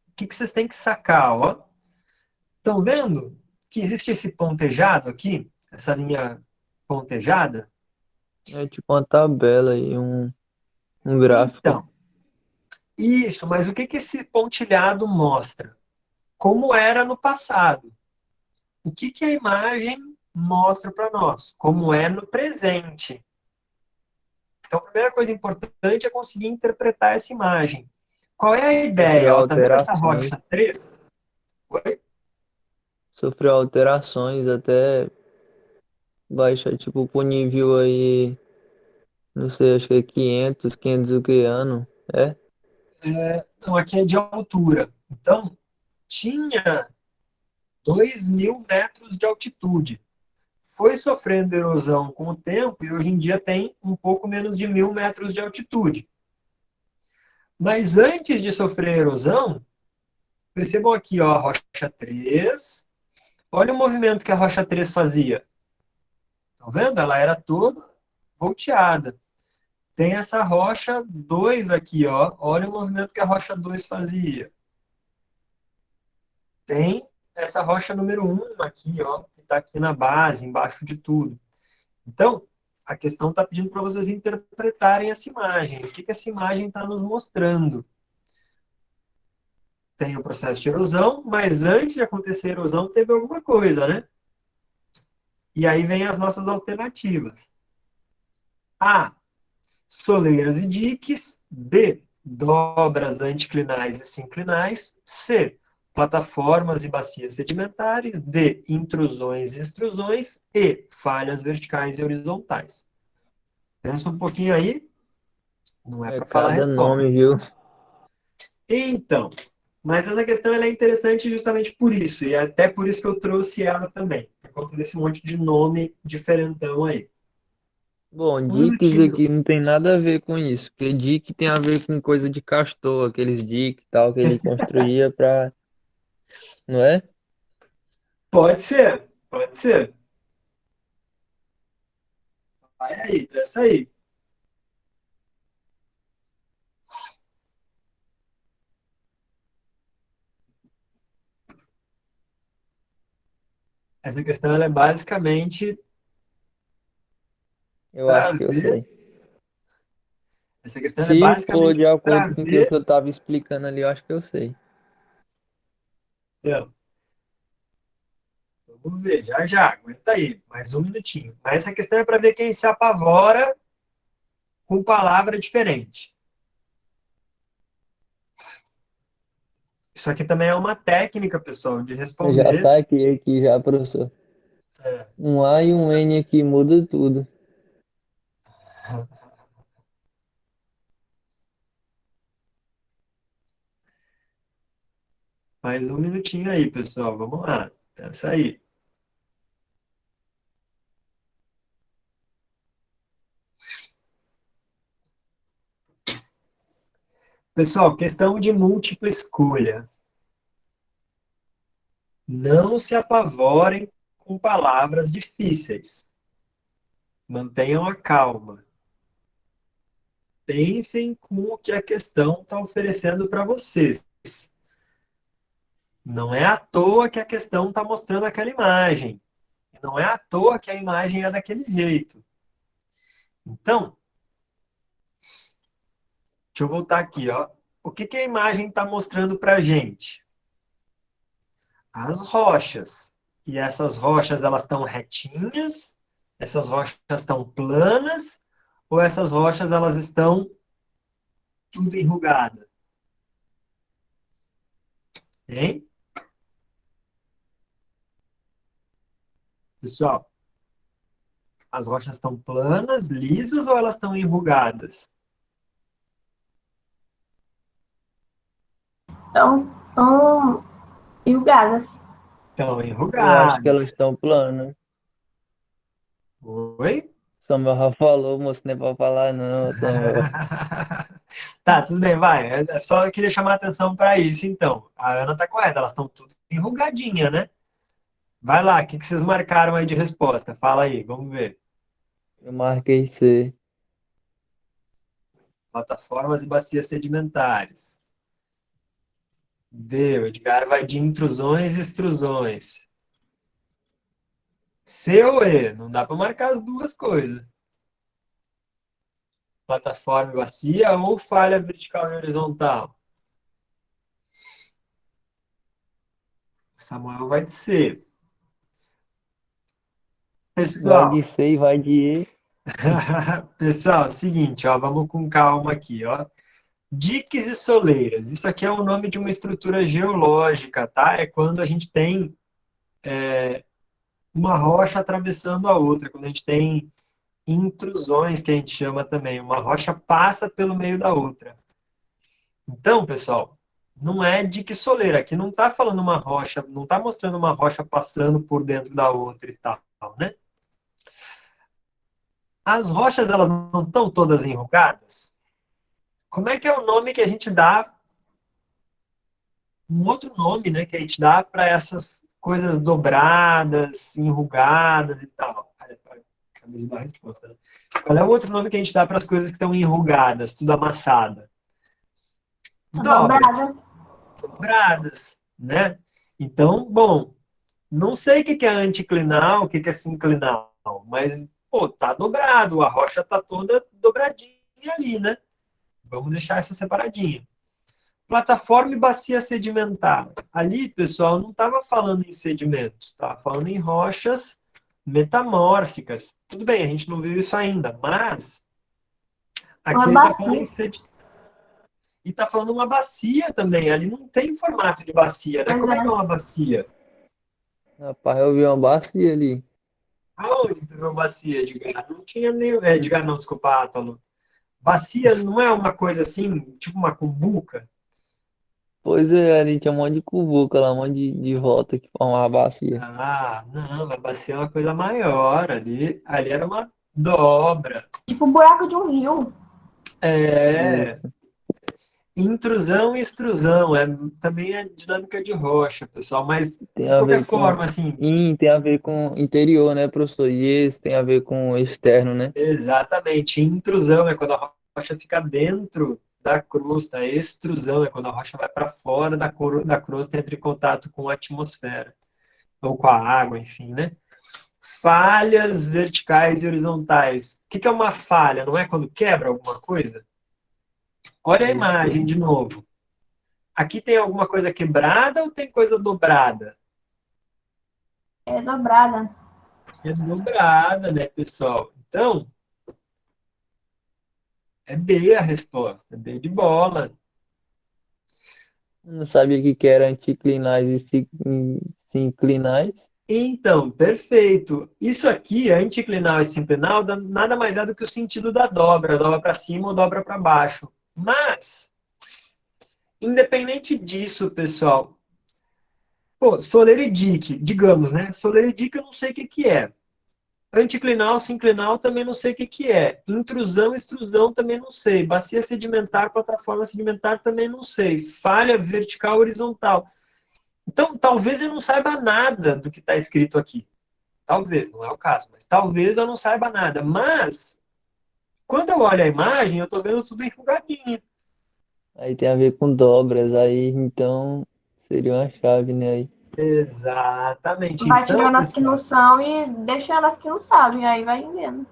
O que vocês têm que sacar? Ó? Estão vendo que existe esse pontejado aqui? Essa linha pontejada? É tipo uma tabela aí, um gráfico. Então, isso, mas o que esse pontilhado mostra? Como era no passado. O que a imagem mostra para nós? Como é no presente. Então, a primeira coisa importante é conseguir interpretar essa imagem. Qual é a Sofreu ideia? Ó, tá vendo essa alterações. rocha 3? Oi? Sofreu alterações até baixar, tipo, pro nível aí, não sei, acho que é 500 o que ano. É? Então, aqui é de altura. Então, tinha 2.000 metros de altitude. Foi sofrendo erosão com o tempo e hoje em dia tem um pouco menos de 1.000 metros de altitude. Mas antes de sofrer erosão, percebam aqui, ó, a rocha 3. Olha o movimento que a rocha 3 fazia. Estão vendo? Ela era toda volteada. Tem essa rocha 2 aqui, ó. Olha o movimento que a rocha 2 fazia. Tem essa rocha número um aqui, ó, que está aqui na base, embaixo de tudo. Então, a questão está pedindo para vocês interpretarem essa imagem. O que essa imagem está nos mostrando? Tem o processo de erosão, mas antes de acontecer a erosão, teve alguma coisa, né? E aí vem as nossas alternativas. A. Soleiras e diques. B. Dobras anticlinais e sinclinais. C. Plataformas e bacias sedimentares. D. Intrusões e extrusões. E. Falhas verticais e horizontais. Pensa um pouquinho aí. Não é É para falar a cada resposta. nome, viu? Então, mas essa questão ela é interessante justamente por isso. E é até por isso que eu trouxe ela também. Por conta desse monte de nome diferentão aí. Bom, Um dicks minutinho. aqui não tem nada a ver com isso, porque dick tem a ver com coisa de castor, aqueles dick e tal que ele construía pra, não é? Pode ser. Pode ser. Vai aí, essa aí. Essa questão ela é basicamente Eu para acho que eu ver. sei. Essa questão é Se for basicamente de para acordo com o que ver. eu tava explicando ali, eu acho que eu sei. Então, vamos ver, já já, aguenta aí, mais um minutinho. Mas essa questão é para ver quem se apavora com palavra diferente. Isso aqui também é uma técnica, pessoal, de Eu já responder. saquei aqui já, professor. É, Um A e um essa- N aqui muda tudo. mais um minutinho aí, pessoal. Vamos lá. Pensa aí. Pessoal, questão de múltipla escolha. Não se apavorem com palavras difíceis. Mantenham a calma. Pensem com o que a questão está oferecendo para vocês. Não é à toa que a questão está mostrando aquela imagem. Não é à toa que a imagem é daquele jeito. Então, deixa eu voltar aqui, ó. O que que a imagem está mostrando para a gente? As rochas. E essas rochas, elas estão retinhas? Essas rochas estão planas? Ou essas rochas, elas estão tudo enrugadas? Hein? Pessoal, as rochas estão planas, lisas ou elas estão enrugadas? Estão enrugadas. Estão Eu acho que elas enrugadas. estão planas. Oi? Samuel já falou, moço, não é pra falar não, Samuel. Tá, tudo bem, vai. É só eu queria chamar a atenção para isso, então. A Ana tá correta, elas estão tudo enrugadinha, né? Vai lá, o que que vocês marcaram aí de resposta? Fala aí, vamos ver. Eu marquei C. Plataformas e bacias sedimentares. D, o Edgar vai de intrusões e extrusões. C ou E? Não dá para marcar as duas coisas. Plataforma e bacia ou falha vertical e horizontal? Samuel vai de C. Vai Pessoal, de C e vai de E. pessoal, seguinte, ó, vamos com calma aqui, ó. Diques e soleiras. Isso aqui é o nome de uma estrutura geológica, tá? É quando a gente tem uma rocha atravessando a outra, quando a gente tem intrusões, que a gente chama também. Uma rocha passa pelo meio da outra. Então, pessoal, não é dique e soleira. Aqui não está falando uma rocha, não está mostrando uma rocha passando por dentro da outra e tal, né? As rochas, elas não estão todas enrugadas? Como é que é o nome que a gente dá, um outro nome, né, que a gente dá para essas coisas dobradas, enrugadas e tal? Acabei de dar a resposta, né? Qual é o outro nome que a gente dá para as coisas que estão enrugadas, tudo amassada? Tá Dobras, dobrada. dobradas, né? Então, bom, não sei o que que é anticlinal, o que que é sinclinal, mas, pô, tá dobrado, a rocha tá toda dobradinha ali, né? Vamos deixar essa separadinha. Plataforma e bacia sedimentar. Ali, pessoal, não estava falando em sedimentos, estava falando em rochas metamórficas. Tudo bem, a gente não viu isso ainda, mas Uma aqui ele está falando bacia. em sedimentos. E está falando uma bacia também. Ali não tem formato de bacia, né? Pois Como é que é é. uma bacia? Rapaz, eu vi uma bacia ali. Aonde tu viu bacia, Edgar? Não tinha nem. Edgar, não, desculpa, Átalo. Bacia não é uma coisa assim, tipo uma cumbuca? Pois é, ali tinha um monte de cubuca lá, um monte de volta que formava a bacia. Ah, não, a bacia é uma coisa maior. Ali era uma dobra. Tipo o buraco de um rio. É. Isso. Intrusão e extrusão. Também é dinâmica de rocha, pessoal. Mas, Tem de a qualquer ver com. forma, assim, Tem a ver com interior, né, professor? E esse tem a ver com externo, né? exatamente. Intrusão é quando a rocha fica dentro da crosta. Extrusão é quando a rocha vai para fora da crosta e entra em contato com a atmosfera. Ou com a água, enfim, né? Falhas verticais e horizontais. O que que é uma falha? Não é quando quebra alguma coisa? Olha a É isso imagem aí. de novo. Aqui tem alguma coisa quebrada ou tem coisa dobrada? É dobrada. É dobrada, né, pessoal? Então, é B a resposta, B de bola. Eu não sabia que era anticlinais e sinclinais. Então, perfeito. Isso aqui, anticlinal e sinclinal, nada mais é do que o sentido da dobra, dobra para cima ou dobra para baixo. Mas, independente disso, pessoal, pô, soleredique, digamos, né? Soleredique eu não sei o que que é. Anticlinal, sinclinal também não sei o que que é. Intrusão, extrusão também não sei. Bacia sedimentar, plataforma sedimentar também não sei. Falha vertical, horizontal. Então, talvez eu não saiba nada do que está escrito aqui. Talvez, não é o caso, mas talvez eu não saiba nada. Mas, quando eu olho a imagem, eu estou vendo tudo enrugadinho. Aí tem a ver com dobras. Aí então seria uma chave, né? Aí. Exatamente. Vai Então, tirando as que não pessoal, são e deixando as que não sabem. Aí vai vendo.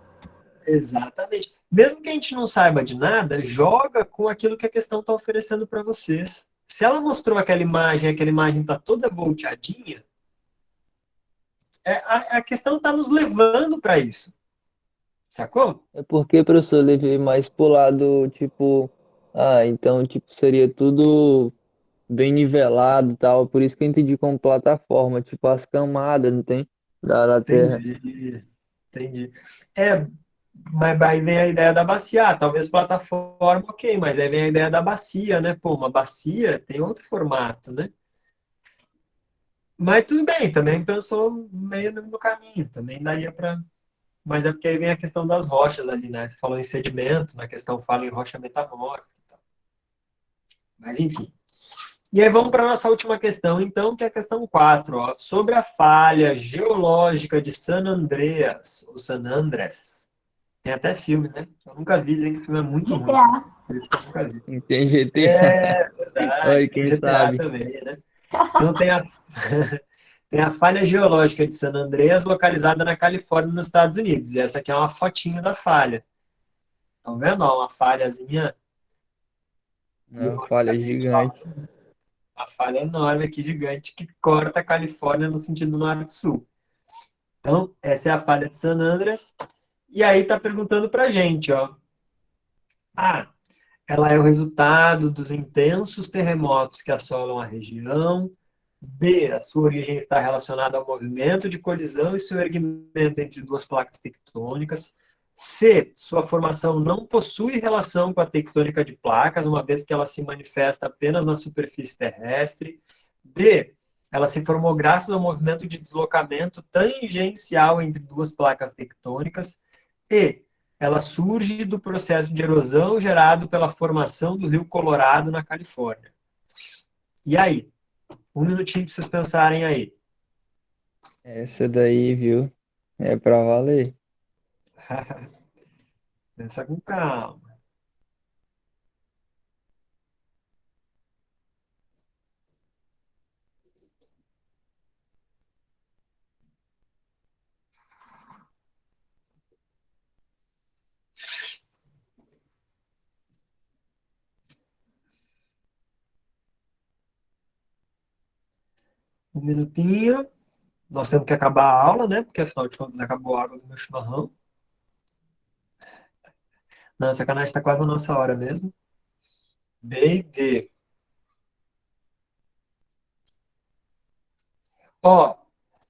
exatamente. Mesmo que a gente não saiba de nada, joga com aquilo que a questão está oferecendo para vocês. Se ela mostrou aquela imagem está toda volteadinha, a questão está nos levando para isso. Sacou? É porque, professor, eu levei mais pro lado, tipo, então, tipo, seria tudo bem nivelado e tal. Por isso que eu entendi como plataforma, tipo, as camadas, não tem? Da Terra. Entendi. Entendi. É, mas aí vem a ideia da bacia. Ah, talvez plataforma, ok, mas aí vem a ideia da bacia, né? Pô, uma bacia tem outro formato, né? Mas tudo bem, também pensou meio no caminho, também daria para. Mas é porque aí vem a questão das rochas ali, né? Você falou em sedimento, na questão fala em rocha metamórfica. E tal. Mas enfim. E aí vamos para a nossa última questão, então, que é a questão 4, ó, sobre a falha geológica de San Andreas, ou San Andrés. Tem até filme, né? Eu nunca vi, dizem que o filme é muito ruim. GTA. Por isso que eu nunca vi. Tem GTA. É verdade, Oi, tem quem GTA sabe? também, né? Então tem a, tem a falha geológica de San Andreas, localizada na Califórnia, nos Estados Unidos. E essa aqui é uma fotinho da falha. Estão vendo? Ó, uma falhazinha Uma falha ironicamente gigante. falando. Uma falha enorme aqui, gigante, que corta a Califórnia no sentido norte-sul. Então, essa é a falha de San Andreas. E aí tá perguntando pra gente, ó. Ah, ela é o resultado dos intensos terremotos que assolam a região. B, a sua origem está relacionada ao movimento de colisão e seu erguimento entre duas placas tectônicas. C, sua formação não possui relação com a tectônica de placas, uma vez que ela se manifesta apenas na superfície terrestre. D, ela se formou graças ao movimento de deslocamento tangencial entre duas placas tectônicas. E, ela surge do processo de erosão gerado pela formação do Rio Colorado na Califórnia. E aí? Um minutinho para vocês pensarem aí. Essa daí, viu? É pra valer. Pensa com calma. Um minutinho. Nós temos que acabar a aula, né? Porque afinal de contas acabou a água do meu chimarrão. Não, sacanagem, está quase a nossa hora mesmo. B e D. Ó,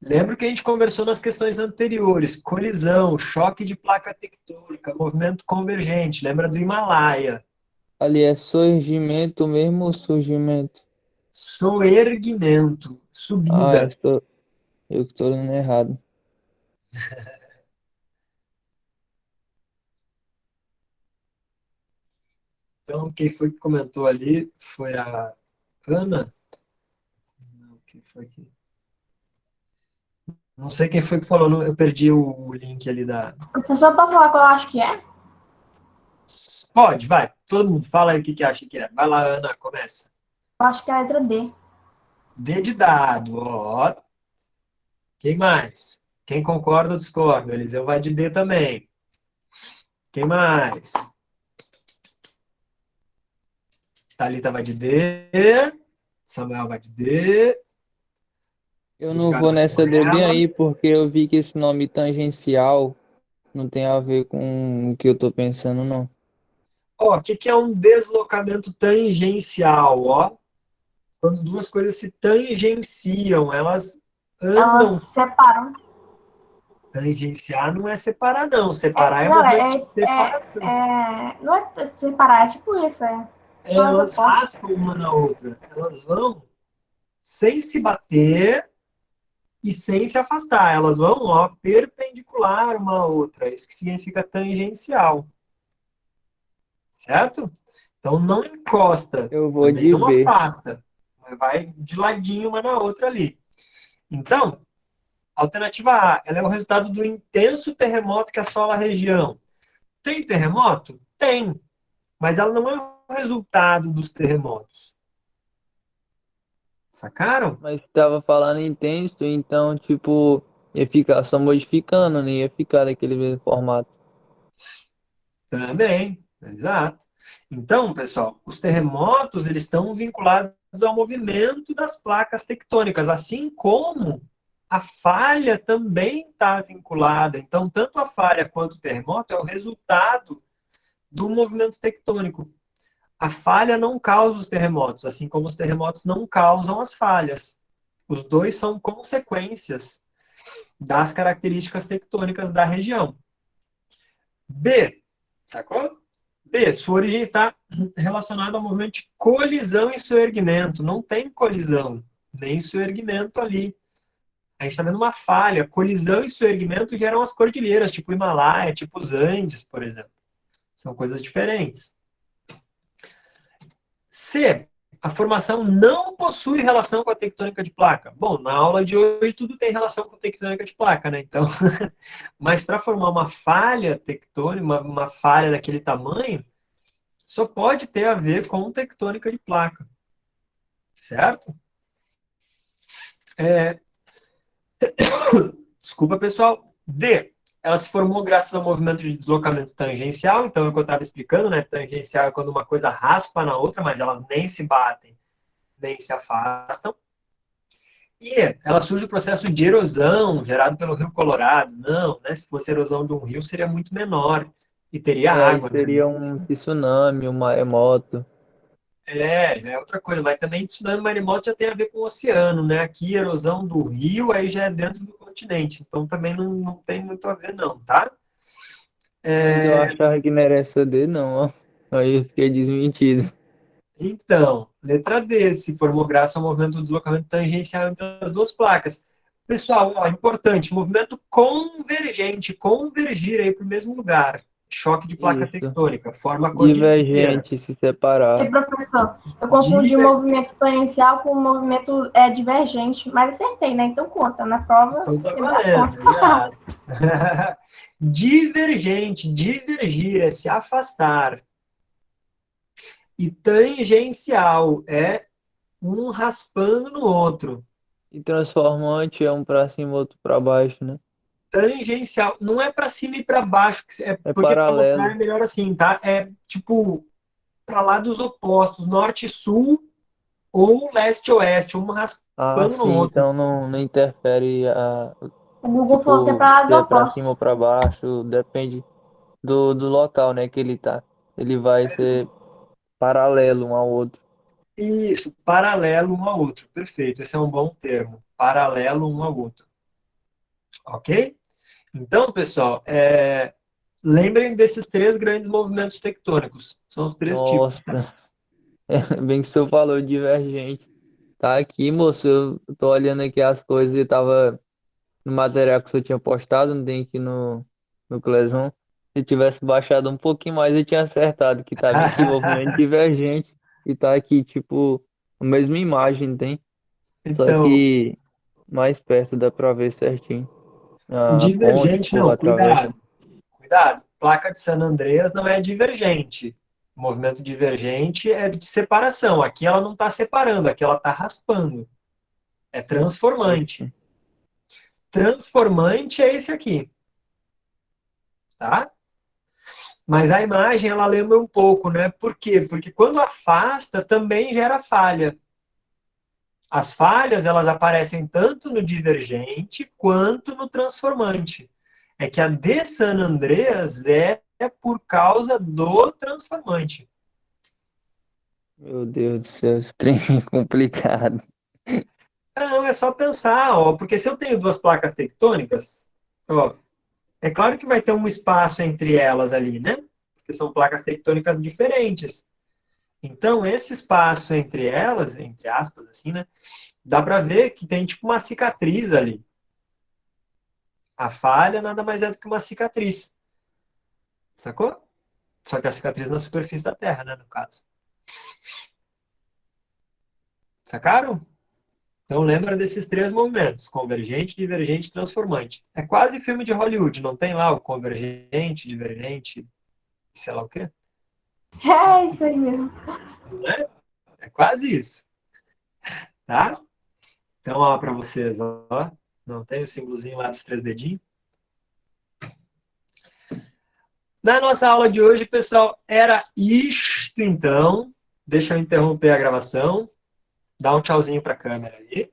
lembra que a gente conversou nas questões anteriores? Colisão, choque de placa tectônica, movimento convergente. Lembra do Himalaia? Ali é surgimento mesmo ou surgimento? Soerguimento, Ah, subida. eu que estou lendo errado. Então, quem foi que comentou ali foi a Ana? Não, quem foi que... Não sei quem foi que falou, eu perdi o link ali da. Professor, posso falar qual eu acho que é? Pode, vai. Todo mundo fala aí o que que acha que é. Vai lá, Ana, começa. Eu acho que é a letra D. D de dado, ó. Quem mais? Quem concorda ou discorda? Eliseu vai de D também. Quem mais? Thalita vai de D. Samuel vai de D. Eu não Edgar vou vai nessa com D bem ela. aí, porque eu vi que esse nome tangencial não tem a ver com o que eu tô pensando, não. Ó, o que que é um deslocamento tangencial? Ó, quando duas coisas se tangenciam, elas Elas andam. separam. Tangenciar não é separar, não. É, Separar é não, movimento de separação. não é separar, é tipo isso, são as Elas opostas. raspam uma na outra. Elas vão sem se bater e sem se afastar. Elas vão, ó, perpendicular uma à outra. Isso que significa tangencial, certo? Então não encosta, Eu vou também de não B. afasta. Mas vai de ladinho uma na outra ali. Então, alternativa A, ela é o resultado do intenso terremoto que assola a região. Tem terremoto? Tem, mas ela não é o resultado dos terremotos. Sacaram? Mas tava falando intenso, então, tipo, ia ficar só modificando, não ia ficar daquele mesmo formato. Também, exato. Então, pessoal, os terremotos eles estão vinculados ao movimento das placas tectônicas, assim como a falha também está vinculada. Então, tanto a falha quanto o terremoto é o resultado do movimento tectônico. A falha não causa os terremotos, assim como os terremotos não causam as falhas. Os dois são consequências das características tectônicas da região. B, sacou? B, sua origem está relacionada ao movimento de colisão e soerguimento. Não tem colisão, nem soerguimento ali. A gente está vendo uma falha. Colisão e soerguimento geram as cordilheiras, tipo o Himalaia, tipo os Andes, por exemplo. São coisas diferentes. C, a formação não possui relação com a tectônica de placa. Bom, na aula de hoje tudo tem relação com a tectônica de placa, né? Então, mas para formar uma falha tectônica, uma falha daquele tamanho, só pode ter a ver com tectônica de placa, certo? Desculpa, pessoal. D. Ela se formou graças ao movimento de deslocamento tangencial, então é o que eu estava explicando, né? Tangencial é quando uma coisa raspa na outra, mas elas nem se batem, nem se afastam. E ela surge o processo de erosão gerado pelo Rio Colorado. Não, né? Se fosse erosão de um rio, seria muito menor e teria É, aí água, né? seria um tsunami, um maremoto. É outra coisa, mas também tsunami e maremoto já tem a ver com o oceano, né? Aqui, erosão do rio, aí já é dentro do continente, então também não tem muito a ver, não, tá? Mas eu achava que não era essa D, não, ó. Aí eu fiquei desmentido. Então, letra D, se formou graças ao movimento do deslocamento tangencial entre as duas placas. Pessoal, ó, importante, movimento convergente, convergir aí para o mesmo lugar. Choque de placa Isso. tectônica, forma a cordilheira. Divergente, se separar. Professor, eu confundi o movimento tangencial com o movimento divergente, mas acertei, né? Então conta, na prova Então tá tem que dar valendo, conta. exato. Divergente, divergir é se afastar. E tangencial é um raspando no outro. E transformante é um pra cima, outro pra baixo, né? Tangencial não é para cima e para baixo, é É porque para mostrar é paralelo. melhor assim, tá? É tipo para lá dos opostos, norte e sul ou leste e oeste, um Ah, raspando no sim, outro. então não interfere O Google falou que é tipo, para as se é pra cima opostas. ou pra baixo, depende do local, né, que ele tá. Ele vai ser paralelo um ao outro. Isso, paralelo um ao outro. Perfeito, esse é um bom termo. Paralelo um ao outro. Ok? Então, pessoal, lembrem desses três grandes movimentos tectônicos. São os três tipos, tá? Nossa, bem que o senhor falou divergente. Tá aqui, moço, eu tô olhando aqui as coisas e tava no material que o senhor tinha postado, não tem aqui no Clezão. Se tivesse baixado um pouquinho mais, eu tinha acertado, que tá bem aqui, movimento divergente, e tá aqui, tipo, a mesma imagem, tem? Só Então, que mais perto dá pra ver certinho. A ponte divergente por não, através. cuidado. Cuidado, placa de San Andreas não é divergente. O movimento divergente é de separação. Aqui ela não está separando, aqui ela está raspando. É transformante. Oxe. Transformante é esse aqui, tá? Mas a imagem, ela lembra um pouco, né? Por quê? Porque quando afasta, também gera falha. As falhas, elas aparecem tanto no divergente quanto no transformante. É que a de San Andreas é por causa do transformante. Meu Deus do céu, esse trem é complicado. Não, é só pensar, ó, porque se eu tenho duas placas tectônicas, ó, é claro que vai ter um espaço entre elas ali, né? Porque são placas tectônicas diferentes. Então, esse espaço entre elas, entre aspas, assim, né? Dá para ver que tem tipo uma cicatriz ali. A falha nada mais é do que uma cicatriz. Sacou? Só que a cicatriz na superfície da Terra, né, no caso. Sacaram? Então lembra desses três movimentos: convergente, divergente e transformante. É quase filme de Hollywood, não tem lá o convergente, divergente, sei lá o quê? É isso aí mesmo. Né? É quase isso, tá? Então, ó, para vocês, ó. Não tem o símbolozinho lá dos três dedinhos? Na nossa aula de hoje, pessoal, era isto então. Deixa eu interromper a gravação. Dá um tchauzinho para a câmera aí.